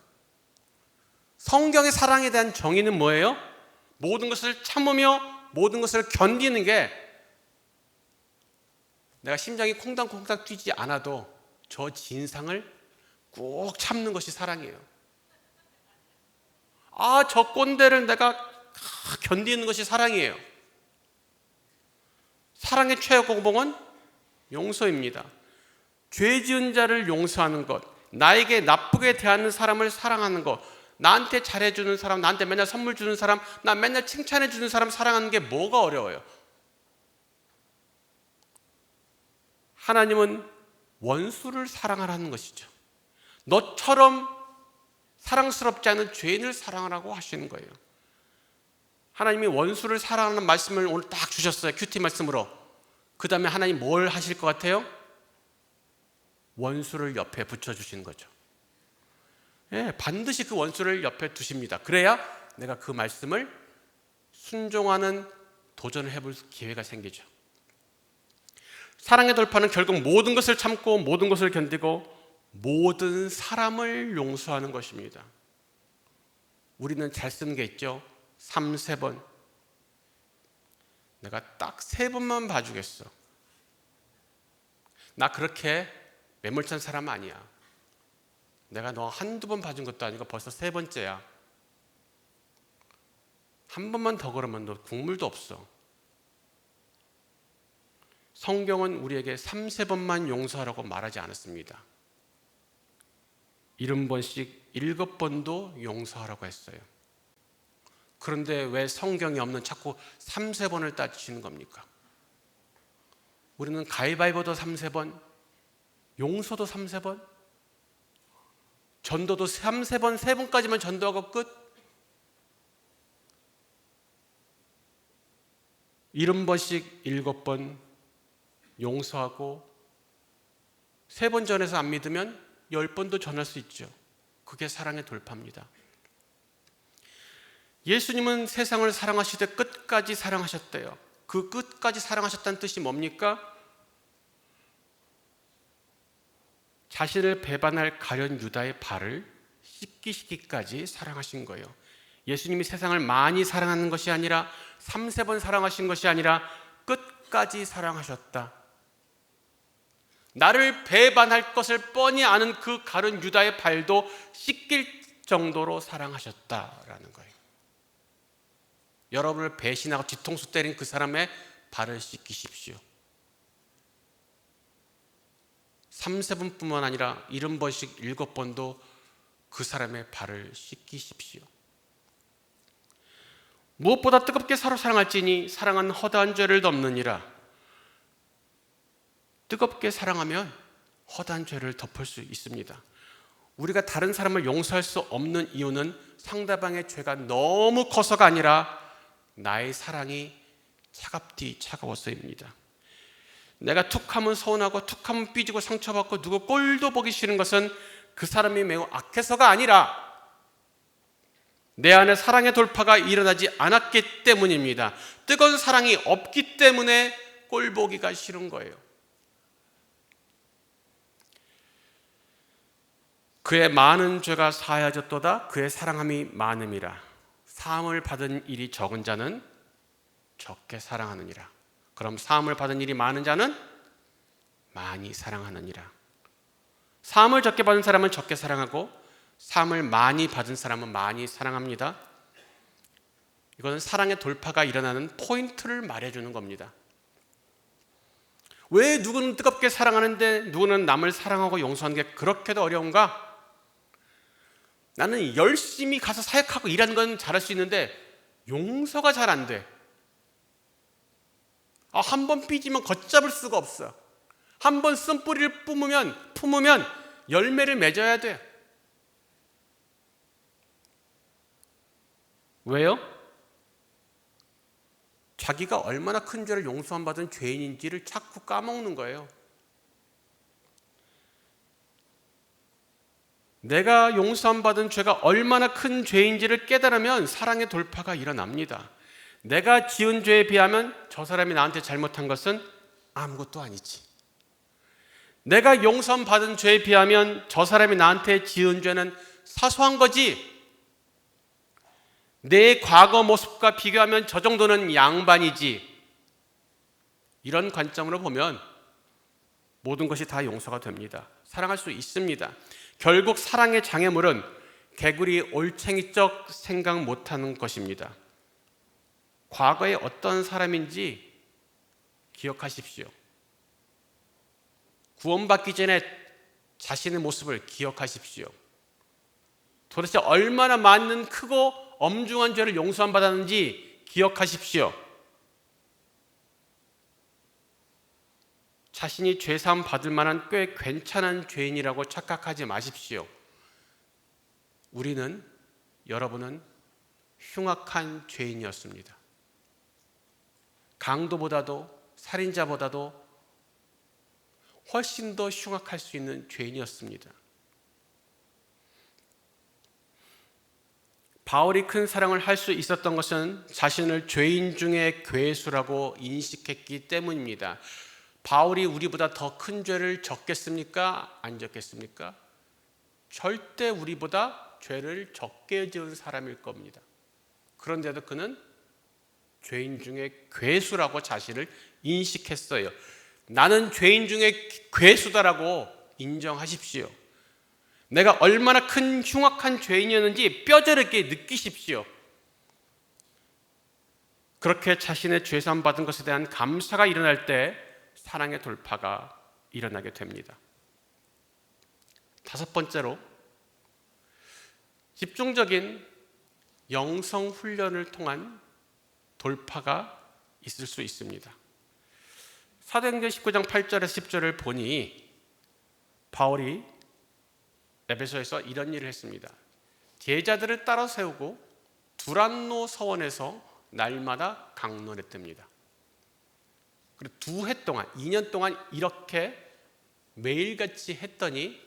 성경의 사랑에 대한 정의는 뭐예요? 모든 것을 참으며 모든 것을 견디는 게 내가 심장이 콩닥콩닥 뛰지 않아도 저 진상을 꾹 참는 것이 사랑이에요. 저 꼰대를 내가 견디는 것이 사랑이에요. 사랑의 최고봉은 용서입니다. 죄 지은 자를 용서하는 것, 나에게 나쁘게 대하는 사람을 사랑하는 것, 나한테 잘해주는 사람, 나한테 맨날 선물 주는 사람, 나 맨날 칭찬해주는 사람 사랑하는 게 뭐가 어려워요? 하나님은 원수를 사랑하라는 것이죠. 너처럼 사랑스럽지 않은 죄인을 사랑하라고 하시는 거예요. 하나님이 원수를 사랑하는 말씀을 오늘 딱 주셨어요. 큐티 말씀으로. 그 다음에 하나님 뭘 하실 것 같아요? 원수를 옆에 붙여주시는 거죠. 반드시 그 원수를 옆에 두십니다. 그래야 내가 그 말씀을 순종하는 도전을 해볼 기회가 생기죠. 사랑의 돌파는 결국 모든 것을 참고 모든 것을 견디고 모든 사람을 용서하는 것입니다. 우리는 잘 쓰는 게 있죠. 3, 3번. 내가 딱 3번만 봐주겠어. 나 그렇게 매몰찬 사람 아니야. 내가 너 한두 번 봐준 것도 아니고 벌써 3번째야. 한 번만 더 그러면 너 국물도 없어. 성경은 우리에게 3, 4번만 용서하라고 말하지 않았습니다. 70번씩 7번도 용서하라고 했어요. 그런데 왜 성경이 없는 자꾸 3, 4번을 따지시는 겁니까? 우리는 가위바위보도 3, 4번, 용서도 3, 4번, 전도도 3, 4번, 3번까지만 전도하고 끝. 70번씩 7번 용서하고 3번 전해서 안 믿으면 10번도 전할 수 있죠. 그게 사랑의 돌파입니다. 예수님은 세상을 사랑하시되 끝까지 사랑하셨대요. 그 끝까지 사랑하셨다는 뜻이 뭡니까? 자신을 배반할 가련 유다의 발을 씻기시기까지 사랑하신 거예요. 예수님이 세상을 많이 사랑하는 것이 아니라 3, 4번 사랑하신 것이 아니라 끝까지 사랑하셨다. 나를 배반할 것을 뻔히 아는 그 가련 유다의 발도 씻길 정도로 사랑하셨다라는 거예요. 여러분을 배신하고 뒤통수 때린 그 사람의 발을 씻기십시오. 3, 4번뿐만 아니라 70번씩 7번도 그 사람의 발을 씻기십시오. 무엇보다 뜨겁게 서로 사랑할지니 사랑은 허다한 죄를 덮느니라. 뜨겁게 사랑하면 허다한 죄를 덮을 수 있습니다. 우리가 다른 사람을 용서할 수 없는 이유는 상대방의 죄가 너무 커서가 아니라 나의 사랑이 차갑디 차가워서입니다. 내가 툭하면 서운하고 툭하면 삐지고 상처받고 누구 꼴도 보기 싫은 것은 그 사람이 매우 악해서가 아니라 내 안에 사랑의 돌파가 일어나지 않았기 때문입니다. 뜨거운 사랑이 없기 때문에 꼴보기가 싫은 거예요. 그의 많은 죄가 사하여졌도다. 그의 사랑함이 많음이라. 사함을 받은 일이 적은 자는 적게 사랑하느니라. 그럼 사함을 받은 일이 많은 자는 많이 사랑하느니라. 사함을 적게 받은 사람은 적게 사랑하고 사함을 많이 받은 사람은 많이 사랑합니다. 이것은 사랑의 돌파가 일어나는 포인트를 말해주는 겁니다. 왜 누구는 뜨겁게 사랑하는데 누구는 남을 사랑하고 용서하는 게 그렇게도 어려운가? 나는 열심히 가서 사역하고 일하는 건 잘할 수 있는데 용서가 잘 안 돼. 한 번 삐지면 걷잡을 수가 없어. 한 번 쓴뿌리를 품으면 열매를 맺어야 돼. 왜요? 자기가 얼마나 큰 죄를 용서함 받은 죄인인지를 자꾸 까먹는 거예요. 내가 용서함 받은 죄가 얼마나 큰 죄인지를 깨달으면 사랑의 돌파가 일어납니다. 내가 지은 죄에 비하면 저 사람이 나한테 잘못한 것은 아무것도 아니지. 내가 용서함 받은 죄에 비하면 저 사람이 나한테 지은 죄는 사소한 거지. 내 과거 모습과 비교하면 저 정도는 양반이지. 이런 관점으로 보면 모든 것이 다 용서가 됩니다. 사랑할 수 있습니다. 결국 사랑의 장애물은 개구리 올챙이적 생각 못하는 것입니다. 과거에 어떤 사람인지 기억하십시오. 구원받기 전에 자신의 모습을 기억하십시오. 도대체 얼마나 많은 크고 엄중한 죄를 용서함 받았는지 기억하십시오. 자신이 죄사함 받을 만한 꽤 괜찮은 죄인이라고 착각하지 마십시오. 여러분은 흉악한 죄인이었습니다. 강도보다도 살인자보다도 훨씬 더 흉악할 수 있는 죄인이었습니다. 바울이 큰 사랑을 할 수 있었던 것은 자신을 죄인 중에 괴수라고 인식했기 때문입니다. 바울이 우리보다 더 큰 죄를 졌겠습니까? 안 졌겠습니까? 절대 우리보다 죄를 적게 지은 사람일 겁니다. 그런데도 그는 죄인 중에 괴수라고 자신을 인식했어요. 나는 죄인 중에 괴수다라고 인정하십시오. 내가 얼마나 큰 흉악한 죄인이었는지 뼈저리게 느끼십시오. 그렇게 자신의 죄사함 받은 것에 대한 감사가 일어날 때 사랑의 돌파가 일어나게 됩니다. 5번째로 집중적인 영성 훈련을 통한 돌파가 있을 수 있습니다. 사도행전 19장 8절에서 10절을 보니 바울이 에베소에서 이런 일을 했습니다. 제자들을 따라 세우고 두란노 서원에서 날마다 강론했답니다. 그리고 2해 동안, 2년 동안 이렇게 매일같이 했더니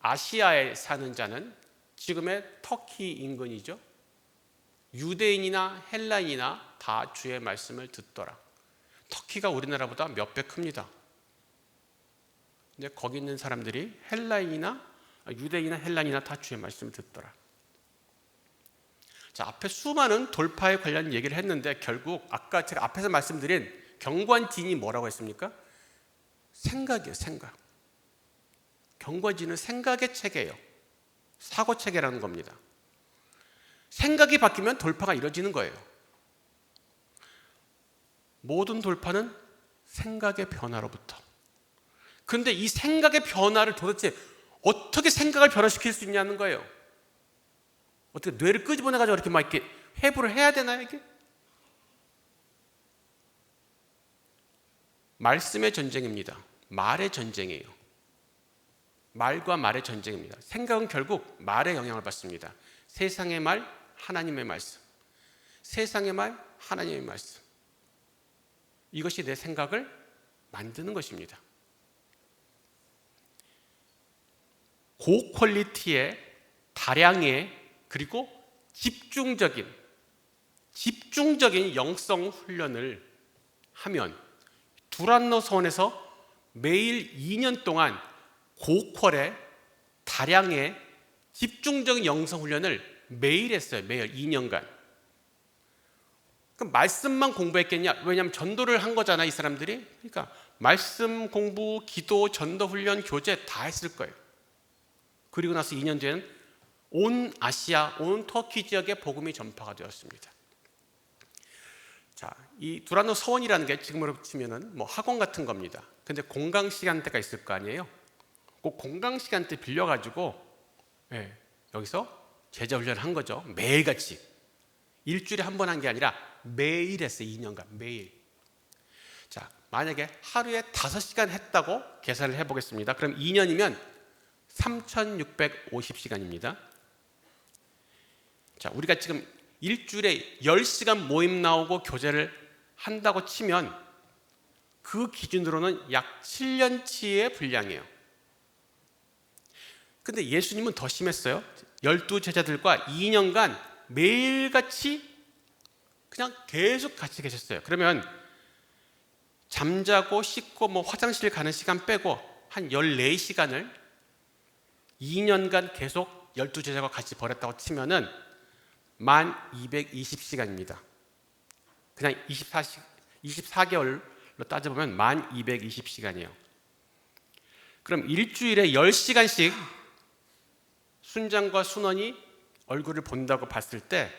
아시아에 사는 자는 지금의 터키 인근이죠. 유대인이나 헬라인이나 다 주의 말씀을 듣더라. 터키가 우리나라보다 몇 배 큽니다. 근데 거기 있는 사람들이 유대인이나 헬라인이나 다 주의 말씀을 듣더라. 자, 앞에 수많은 돌파에 관련 얘기를 했는데 결국 아까 제가 앞에서 말씀드린 경관진이 뭐라고 했습니까? 생각이에요, 생각. 경관진은 생각의 체계예요. 사고 체계라는 겁니다. 생각이 바뀌면 돌파가 이루어지는 거예요. 모든 돌파는 생각의 변화로부터. 그런데 이 생각의 변화를 도대체 어떻게 생각을 변화시킬 수 있냐는 거예요. 어떻게 뇌를 끄집어내가지고 이렇게 회부를 해야 되나요, 이게? 말씀의 전쟁입니다. 말의 전쟁이에요. 말과 말의 전쟁입니다. 생각은 결국 말에 영향을 받습니다. 세상의 말, 하나님의 말씀. 세상의 말, 하나님의 말씀. 이것이 내 생각을 만드는 것입니다. 고퀄리티의, 다량의, 그리고 집중적인 영성 훈련을 하면 두란노 서원에서 매일 2년 동안 고퀄의 다량의 집중적인 영성 훈련을 매일 했어요. 매일 2년간. 그럼 말씀만 공부했겠냐? 왜냐하면 전도를 한 거잖아, 이 사람들이. 그러니까 말씀 공부, 기도, 전도 훈련, 교제 다 했을 거예요. 그리고 나서 2년 뒤에는 온 아시아, 온 터키 지역에 복음이 전파가 되었습니다. 자, 이 두란노 서원이라는 게 지금으로 치면은 뭐 학원 같은 겁니다. 근데 공강 시간대가 있을 거 아니에요? 그 공강 시간대 빌려가지고 여기서 제자 훈련을 한 거죠. 매일같이. 일주일에 한 번 한 게 아니라 매일 했어요. 2년간 매일. 자, 만약에 하루에 5시간 했다고 계산을 해보겠습니다. 그럼 2년이면 3650시간입니다. 자, 우리가 지금 일주일에 10시간 모임 나오고 교제를 한다고 치면 그 기준으로는 약 7년치의 분량이에요. 근데 예수님은 더 심했어요. 12제자들과 2년간 매일같이 그냥 계속 같이 계셨어요. 그러면 잠자고 씻고 뭐 화장실 가는 시간 빼고 한 14시간을 2년간 계속 12제자가 같이 보냈다고 치면은 1220시간입니다. 그냥 24개월로 따져보면 1220시간이에요. 그럼 일주일에 10시간씩 순장과 순원이 얼굴을 본다고 봤을 때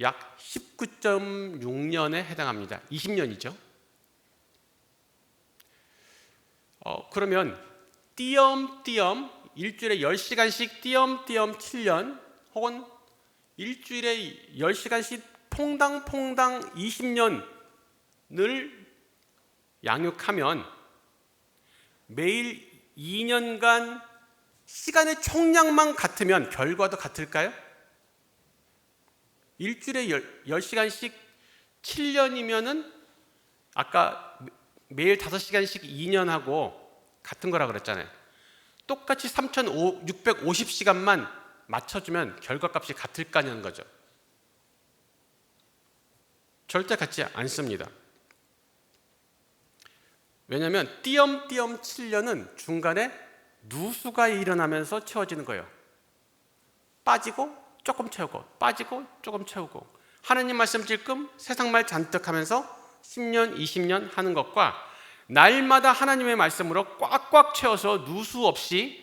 약 19.6년에 해당합니다. 20년이죠. 그러면 띄엄띄엄 일주일에 10시간씩 띄엄띄엄 7년 혹은 일주일에 10시간씩 퐁당퐁당 20년을 양육하면 매일 2년간 시간의 총량만 같으면 결과도 같을까요? 일주일에 10시간씩 7년이면은 아까 매일 5시간씩 2년하고 같은 거라 그랬잖아요. 똑같이 3650시간만 맞춰주면 결과값이 같을까냐는 거죠. 절대 같지 않습니다. 왜냐하면 띄엄띄엄 7년은 중간에 누수가 일어나면서 채워지는 거예요. 빠지고 조금 채우고 빠지고 조금 채우고 하나님 말씀 찔끔 세상 말 잔뜩 하면서 10년 20년 하는 것과 날마다 하나님의 말씀으로 꽉꽉 채워서 누수 없이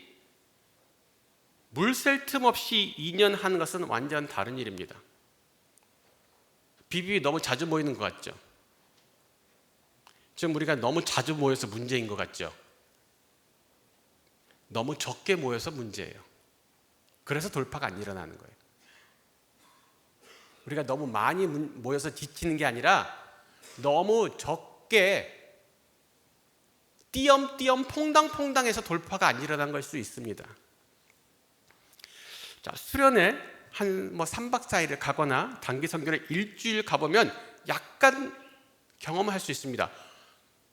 물 셀 틈 없이 2년 하는 것은 완전 다른 일입니다. 비비 너무 자주 모이는 것 같죠? 지금 우리가 너무 자주 모여서 문제인 것 같죠? 너무 적게 모여서 문제예요. 그래서 돌파가 안 일어나는 거예요. 우리가 너무 많이 모여서 지치는 게 아니라 너무 적게 띄엄띄엄 퐁당퐁당해서 돌파가 안 일어난 걸 수 있습니다. 자, 수련회 한 3박 4일을 가거나 단기 선교를 일주일 가보면 약간 경험할 수 있습니다.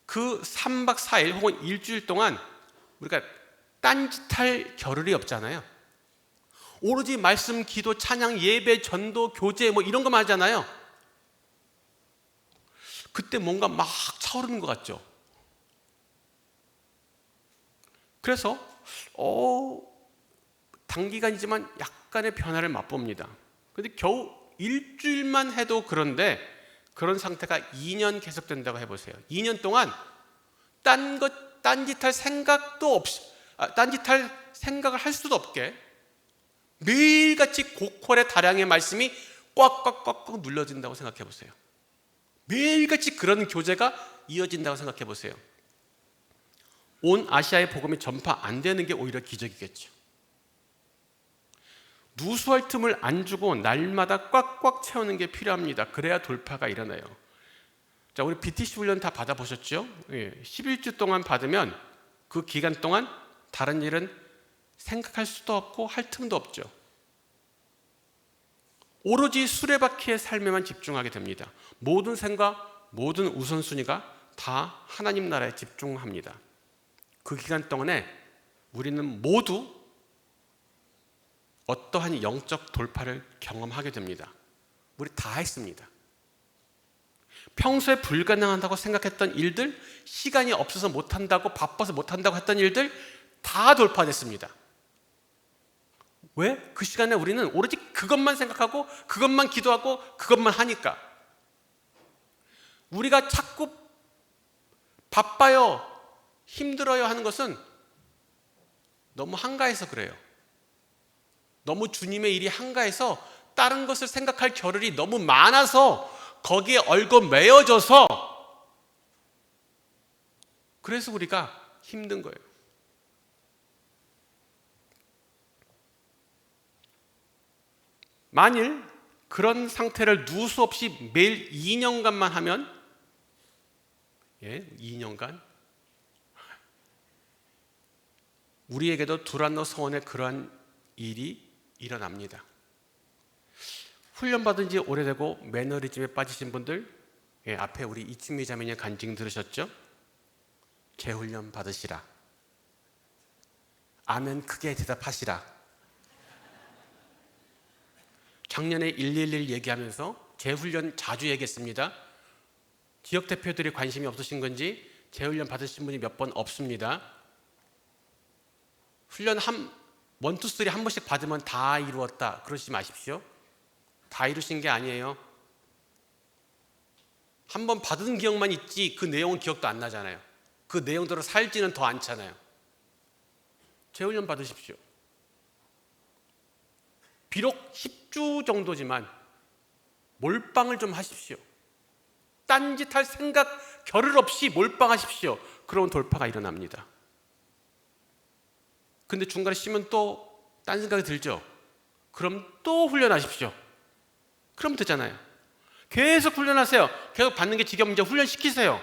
그 3박 4일 혹은 일주일 동안 우리가 딴짓할 겨를이 없잖아요. 오로지 말씀, 기도, 찬양, 예배, 전도, 교제 뭐 이런 거만 하잖아요. 그때 뭔가 막 차오르는 것 같죠. 그래서 단기간이지만 약간의 변화를 맛봅니다. 그런데 겨우 일주일만 해도 그런데 그런 상태가 2년 계속된다고 해보세요. 2년 동안 딴짓할 생각도 없이 딴짓할 생각을 할 수도 없게 매일같이 고퀄의 다량의 말씀이 꽉꽉꽉꽉 눌러진다고 생각해 보세요. 매일같이 그런 교제가 이어진다고 생각해 보세요. 온 아시아의 복음이 전파 안 되는 게 오히려 기적이겠죠. 누수할 틈을 안 주고 날마다 꽉꽉 채우는 게 필요합니다. 그래야 돌파가 일어나요. 자, 우리 BTC 훈련 다 받아보셨죠? 11주 동안 받으면 그 기간 동안 다른 일은 생각할 수도 없고 할 틈도 없죠. 오로지 수레바퀴의 삶에만 집중하게 됩니다. 모든 생각, 모든 우선순위가 다 하나님 나라에 집중합니다. 그 기간 동안에 우리는 모두 어떠한 영적 돌파를 경험하게 됩니다. 우리 다 했습니다. 평소에 불가능하다고 생각했던 일들, 시간이 없어서 못한다고, 바빠서 못한다고 했던 일들 다 돌파됐습니다. 왜? 그 시간에 우리는 오로지 그것만 생각하고 그것만 기도하고 그것만 하니까. 우리가 자꾸 바빠요, 힘들어요 하는 것은 너무 한가해서 그래요. 너무 주님의 일이 한가해서 다른 것을 생각할 겨를이 너무 많아서 거기에 얽어매여져서 그래서 우리가 힘든 거예요. 만일 그런 상태를 누수 없이 매일 2년간만 하면 2년간 우리에게도 두란노 서원에 그러한 일이 일어납니다. 훈련받은 지 오래되고 매너리즘에 빠지신 분들, 앞에 우리 이춘미 자매님 간증 들으셨죠? 재훈련 받으시라. 아멘 크게 대답하시라. 작년에 111 얘기하면서 재훈련 자주 얘기했습니다. 지역 대표들이 관심이 없으신 건지 재훈련 받으신 분이 몇 번 없습니다. 훈련 1, 2, 3 한 번씩 받으면 다 이루었다 그러지 마십시오. 다 이루신 게 아니에요. 한 번 받은 기억만 있지 그 내용은 기억도 안 나잖아요. 그 내용대로 살지는 더 않잖아요. 재훈련 받으십시오. 비록 10주 정도지만 몰빵을 좀 하십시오. 딴짓할 생각 겨를 없이 몰빵하십시오. 그러면 돌파가 일어납니다. 근데 중간에 쉬면 또 딴 생각이 들죠? 그럼 또 훈련하십시오. 그럼 되잖아요. 계속 훈련하세요. 계속 받는 게 지겨우면 이제 훈련시키세요.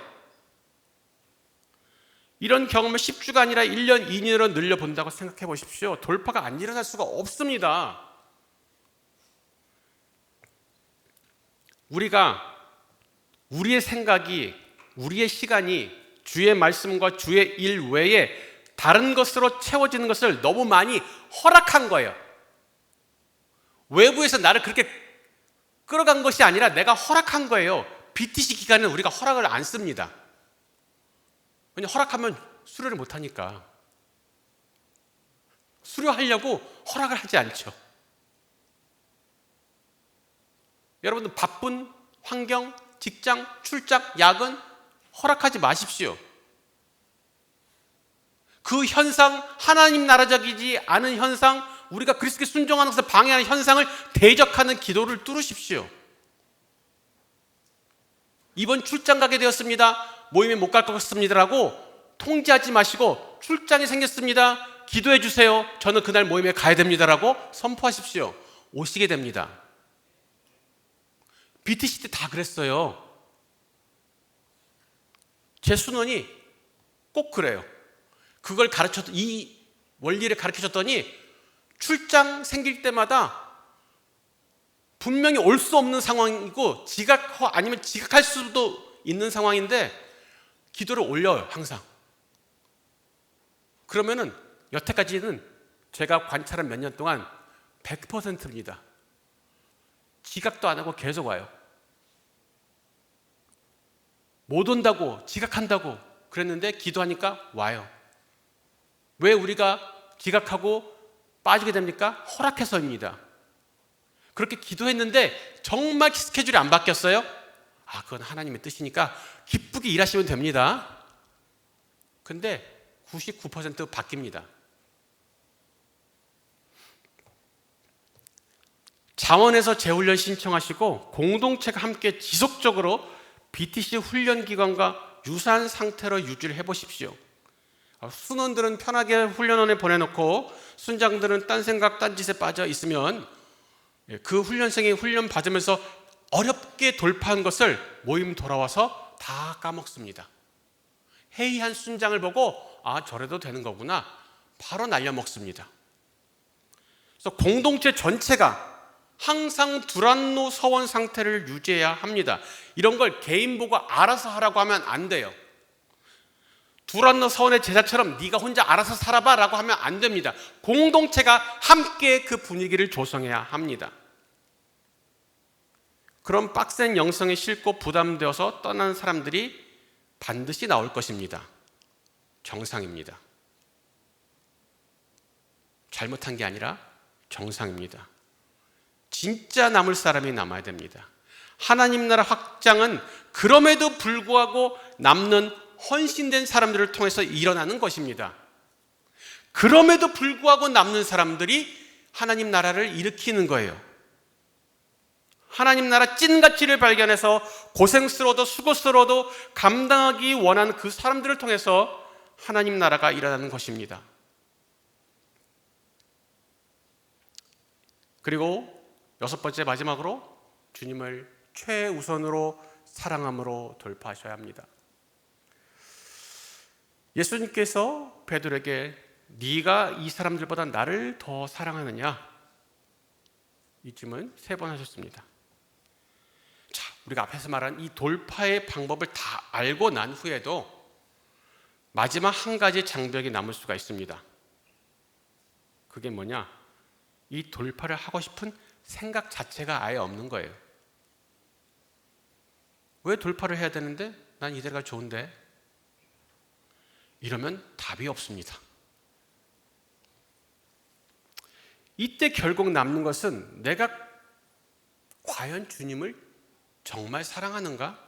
이런 경험을 10주가 아니라 1년, 2년으로 늘려본다고 생각해 보십시오. 돌파가 안 일어날 수가 없습니다. 우리가 우리의 생각이, 우리의 시간이 주의 말씀과 주의 일 외에 다른 것으로 채워지는 것을 너무 많이 허락한 거예요. 외부에서 나를 그렇게 끌어간 것이 아니라 내가 허락한 거예요. BTC 기간에는 우리가 허락을 안 씁니다. 왜냐하면 허락하면 수료를 못하니까. 수료하려고 허락을 하지 않죠. 여러분들 바쁜 환경, 직장, 출장, 야근 허락하지 마십시오. 그 현상, 하나님 나라적이지 않은 현상, 우리가 그리스도께 순종하는 것을 방해하는 현상을 대적하는 기도를 뚫으십시오. 이번 출장 가게 되었습니다. 모임에 못 갈 것 같습니다라고 통지하지 마시고 출장이 생겼습니다. 기도해 주세요. 저는 그날 모임에 가야 됩니다라고 선포하십시오. 오시게 됩니다. BTC 때 다 그랬어요. 제 순원이 꼭 그래요. 그걸 이 원리를 가르쳐줬더니 출장 생길 때마다 분명히 올 수 없는 상황이고 아니면 지각할 수도 있는 상황인데 기도를 올려요, 항상. 그러면은 여태까지는 제가 관찰한 몇 년 동안 100%입니다. 지각도 안 하고 계속 와요. 못 온다고, 지각한다고 그랬는데 기도하니까 와요. 왜 우리가 지각하고 빠지게 됩니까? 허락해서입니다. 그렇게 기도했는데 정말 스케줄이 안 바뀌었어요? 그건 하나님의 뜻이니까 기쁘게 일하시면 됩니다. 근데 99% 바뀝니다. 자원에서 재훈련 신청하시고 공동체가 함께 지속적으로 BTC 훈련기관과 유사한 상태로 유지를 해보십시오. 순원들은 편하게 훈련원에 보내놓고 순장들은 딴 생각, 딴 짓에 빠져 있으면 그 훈련생이 훈련 받으면서 어렵게 돌파한 것을 모임 돌아와서 다 까먹습니다. 해이한 순장을 보고 저래도 되는 거구나 바로 날려먹습니다. 그래서 공동체 전체가 항상 두란노 서원 상태를 유지해야 합니다. 이런 걸 개인 보고 알아서 하라고 하면 안 돼요. 불안노 서원의 제자처럼 네가 혼자 알아서 살아봐 라고 하면 안 됩니다. 공동체가 함께 그 분위기를 조성해야 합니다. 그런 빡센 영성에 싣고 부담되어서 떠나는 사람들이 반드시 나올 것입니다. 정상입니다. 잘못한 게 아니라 정상입니다. 진짜 남을 사람이 남아야 됩니다. 하나님 나라 확장은 그럼에도 불구하고 남는 헌신된 사람들을 통해서 일어나는 것입니다. 그럼에도 불구하고 남는 사람들이 하나님 나라를 일으키는 거예요. 하나님 나라 찐 가치를 발견해서 고생스러워도 수고스러워도 감당하기 원하는 그 사람들을 통해서 하나님 나라가 일어나는 것입니다. 그리고 여섯 번째 마지막으로 주님을 최우선으로 사랑함으로 돌파하셔야 합니다. 예수님께서 베드로에게 네가 이 사람들보다 나를 더 사랑하느냐? 이 질문 3번 하셨습니다. 자, 우리가 앞에서 말한 이 돌파의 방법을 다 알고 난 후에도 마지막 한 가지 장벽이 남을 수가 있습니다. 그게 뭐냐? 이 돌파를 하고 싶은 생각 자체가 아예 없는 거예요. 왜 돌파를 해야 되는데? 난 이대로가 좋은데? 이러면 답이 없습니다. 이때 결국 남는 것은 내가 과연 주님을 정말 사랑하는가?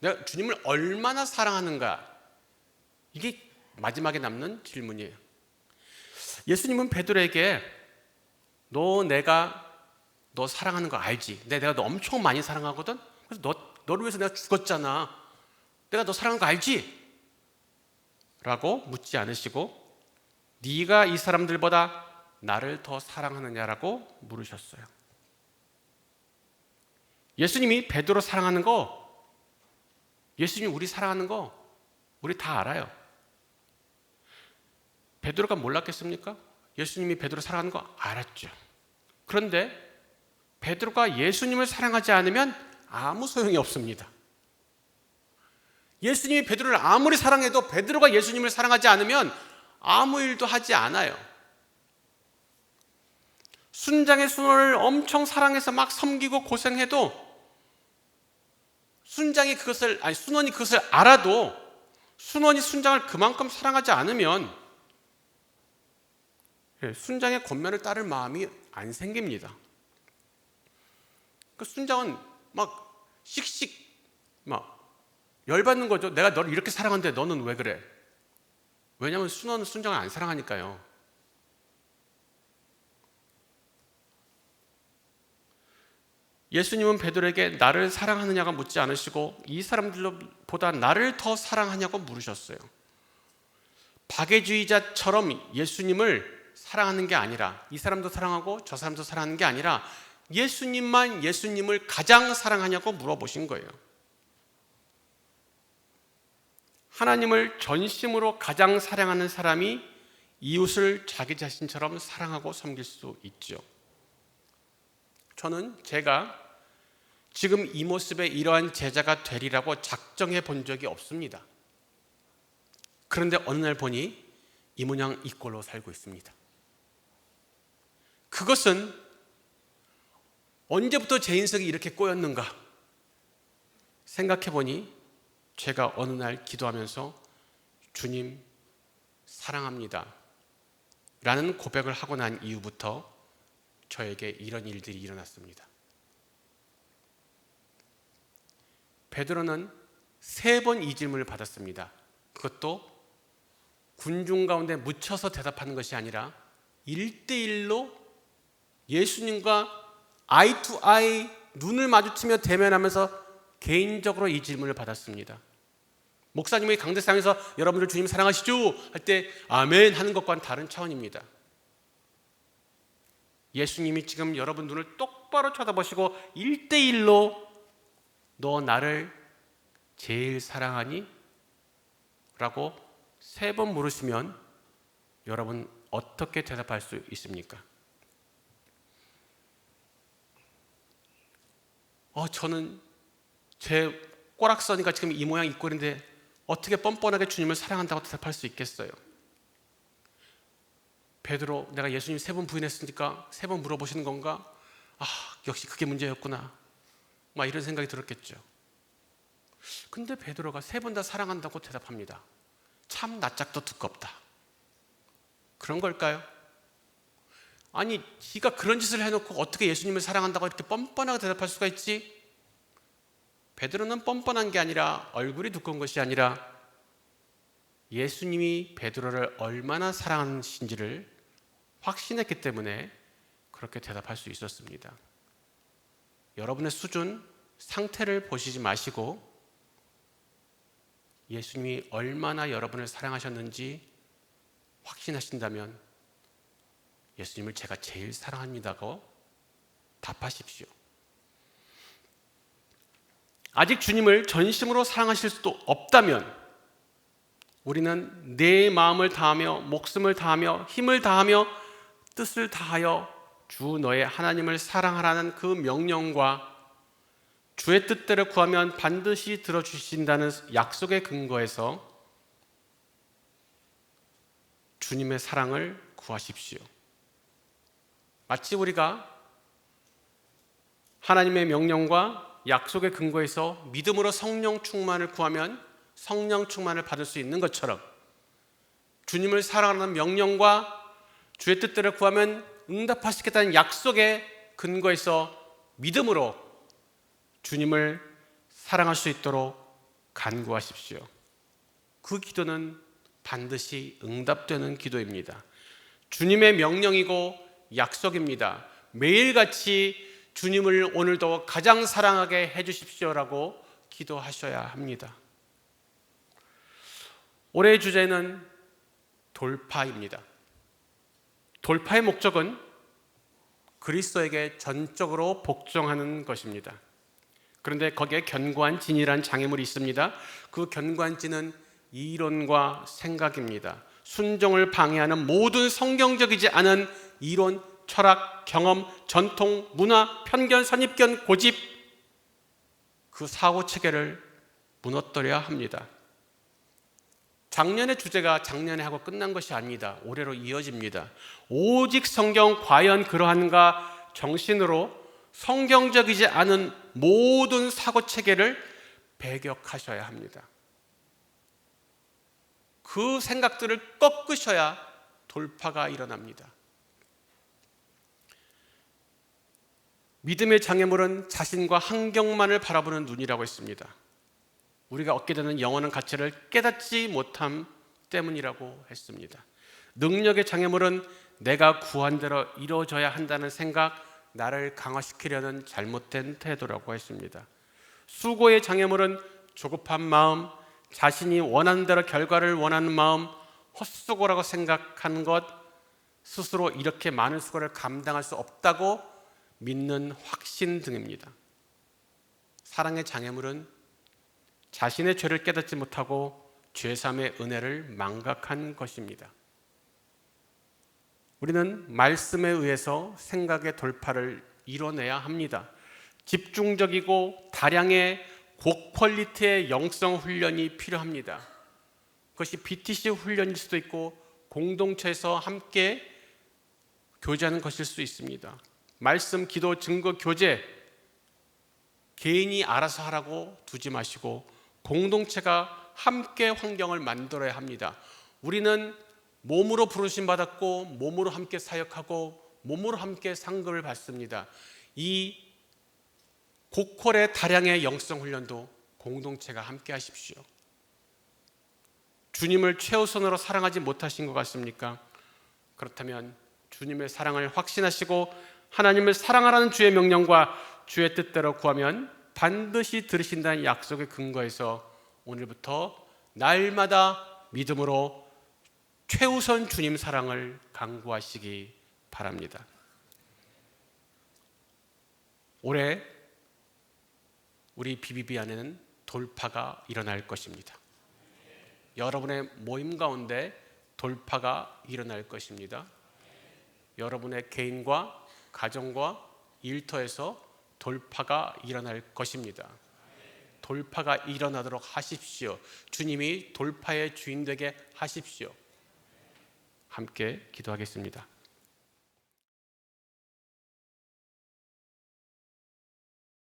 내가 주님을 얼마나 사랑하는가? 이게 마지막에 남는 질문이에요. 예수님은 베드로에게 너 사랑하는 거 알지? 내가 너 엄청 많이 사랑하거든? 그래서 너를 위해서 내가 죽었잖아. 내가 너 사랑하는 거 알지? 라고 묻지 않으시고 네가 이 사람들보다 나를 더 사랑하느냐라고 물으셨어요. 예수님이 베드로 사랑하는 거, 예수님이 우리 사랑하는 거 우리 다 알아요. 베드로가 몰랐겠습니까? 예수님이 베드로 사랑하는 거 알았죠. 그런데 베드로가 예수님을 사랑하지 않으면 아무 소용이 없습니다. 예수님이 베드로를 아무리 사랑해도 베드로가 예수님을 사랑하지 않으면 아무 일도 하지 않아요. 순장의 순원을 엄청 사랑해서 막 섬기고 고생해도 순원이 그것을 알아도 순원이 순장을 그만큼 사랑하지 않으면 순장의 권면을 따를 마음이 안 생깁니다. 그 순장은 막 씩씩 막 열받는 거죠. 내가 너를 이렇게 사랑하는데 너는 왜 그래? 왜냐하면 순원은 순장을 안 사랑하니까요. 예수님은 베드로에게 나를 사랑하느냐고 묻지 않으시고 이 사람들보다 나를 더 사랑하냐고 물으셨어요. 박애주의자처럼 예수님을 사랑하는 게 아니라 이 사람도 사랑하고 저 사람도 사랑하는 게 아니라 예수님만 예수님을 가장 사랑하냐고 물어보신 거예요. 하나님을 전심으로 가장 사랑하는 사람이 이웃을 자기 자신처럼 사랑하고 섬길 수 있죠. 저는 제가 지금 이 모습에 이러한 제자가 되리라고 작정해 본 적이 없습니다. 그런데 어느 날 보니 이 모양 이 꼴로 살고 있습니다. 그것은 언제부터 제 인생이 이렇게 꼬였는가 생각해 보니 제가 어느 날 기도하면서 주님 사랑합니다 라는 고백을 하고 난 이후부터 저에게 이런 일들이 일어났습니다. 베드로는 3번 이 질문을 받았습니다. 그것도 군중 가운데 묻혀서 대답하는 것이 아니라 1대1로 예수님과 아이 투 아이 눈을 마주치며 대면하면서 개인적으로 이 질문을 받았습니다. 목사님이 강대상에서 여러분들 주님 사랑하시죠? 할 때 아멘 하는 것과는 다른 차원입니다. 예수님이 지금 여러분 눈을 똑바로 쳐다보시고 1대1로 너 나를 제일 사랑하니? 라고 3번 물으시면 여러분 어떻게 대답할 수 있습니까? 저는 제 꼬락서니까 지금 이 모양 이 꼴인데 어떻게 뻔뻔하게 주님을 사랑한다고 대답할 수 있겠어요? 베드로, 내가 예수님 3번 부인했으니까 3번 물어보시는 건가? 아, 역시 그게 문제였구나. 막 이런 생각이 들었겠죠. 근데 베드로가 3번 다 사랑한다고 대답합니다. 참 낯짝도 두껍다. 그런 걸까요? 아니, 지가 그런 짓을 해놓고 어떻게 예수님을 사랑한다고 이렇게 뻔뻔하게 대답할 수가 있지? 베드로는 뻔뻔한 게 아니라, 얼굴이 두꺼운 것이 아니라 예수님이 베드로를 얼마나 사랑하신지를 확신했기 때문에 그렇게 대답할 수 있었습니다. 여러분의 수준, 상태를 보시지 마시고 예수님이 얼마나 여러분을 사랑하셨는지 확신하신다면 예수님을 제가 제일 사랑합니다고 답하십시오. 아직 주님을 전심으로 사랑하실 수도 없다면 우리는 내 마음을 다하며 목숨을 다하며 힘을 다하며 뜻을 다하여 주 너의 하나님을 사랑하라는 그 명령과 주의 뜻대로 구하면 반드시 들어주신다는 약속의 근거에서 주님의 사랑을 구하십시오. 마치 우리가 하나님의 명령과 약속의 근거에서 믿음으로 성령 충만을 구하면 성령 충만을 받을 수 있는 것처럼 주님을 사랑하는 명령과 주의 뜻대로 구하면 응답하시겠다는 약속의 근거에서 믿음으로 주님을 사랑할 수 있도록 간구하십시오. 그 기도는 반드시 응답되는 기도입니다. 주님의 명령이고 약속입니다. 매일같이 주님을 오늘도 가장 사랑하게 해주십시오라고 기도하셔야 합니다. 올해의 주제는 돌파입니다. 돌파의 목적은 그리스도에게 전적으로 복종하는 것입니다. 그런데 거기에 견고한 진이라는 장애물이 있습니다. 그 견고한 진은 이론과 생각입니다. 순종을 방해하는 모든 성경적이지 않은 이론, 철학, 경험, 전통, 문화, 편견, 선입견, 고집, 그 사고체계를 무너뜨려야 합니다. 작년의 주제가 작년에 하고 끝난 것이 아닙니다. 올해로 이어집니다. 오직 성경, 과연 그러한가 정신으로 성경적이지 않은 모든 사고체계를 배격하셔야 합니다. 그 생각들을 꺾으셔야 돌파가 일어납니다. 믿음의 장애물은 자신과 환경만을 바라보는 눈이라고 했습니다. 우리가 얻게 되는 영원한 가치를 깨닫지 못함 때문이라고 했습니다. 능력의 장애물은 내가 구한 대로 이루어져야 한다는 생각, 나를 강화시키려는 잘못된 태도라고 했습니다. 수고의 장애물은 조급한 마음, 자신이 원하는 대로 결과를 원하는 마음, 헛수고라고 생각하는 것, 스스로 이렇게 많은 수고를 감당할 수 없다고 믿는 확신 등입니다. 사랑의 장애물은 자신의 죄를 깨닫지 못하고 죄삼의 은혜를 망각한 것입니다. 우리는 말씀에 의해서 생각의 돌파를 이뤄내야 합니다. 집중적이고 다량의 고퀄리티의 영성 훈련이 필요합니다. 그것이 BTC 훈련일 수도 있고 공동체에서 함께 교제하는 것일 수 있습니다. 말씀, 기도, 증거, 교제 개인이 알아서 하라고 두지 마시고 공동체가 함께 환경을 만들어야 합니다. 우리는 몸으로 부르심 받았고 몸으로 함께 사역하고 몸으로 함께 상급을 받습니다. 이 고퀄의 다량의 영성 훈련도 공동체가 함께 하십시오. 주님을 최우선으로 사랑하지 못하신 것 같습니까? 그렇다면 주님의 사랑을 확신하시고 하나님을 사랑하라는 주의 명령과 주의 뜻대로 구하면 반드시 들으신다는 약속의 근거에서 오늘부터 날마다 믿음으로 최우선 주님 사랑을 강구하시기 바랍니다. 올해 우리 BBB 안에는 돌파가 일어날 것입니다. 여러분의 모임 가운데 돌파가 일어날 것입니다. 여러분의 개인과 가정과 일터에서 돌파가 일어날 것입니다. 돌파가 일어나도록 하십시오. 주님이 돌파의 주인 되게 하십시오. 함께 기도하겠습니다.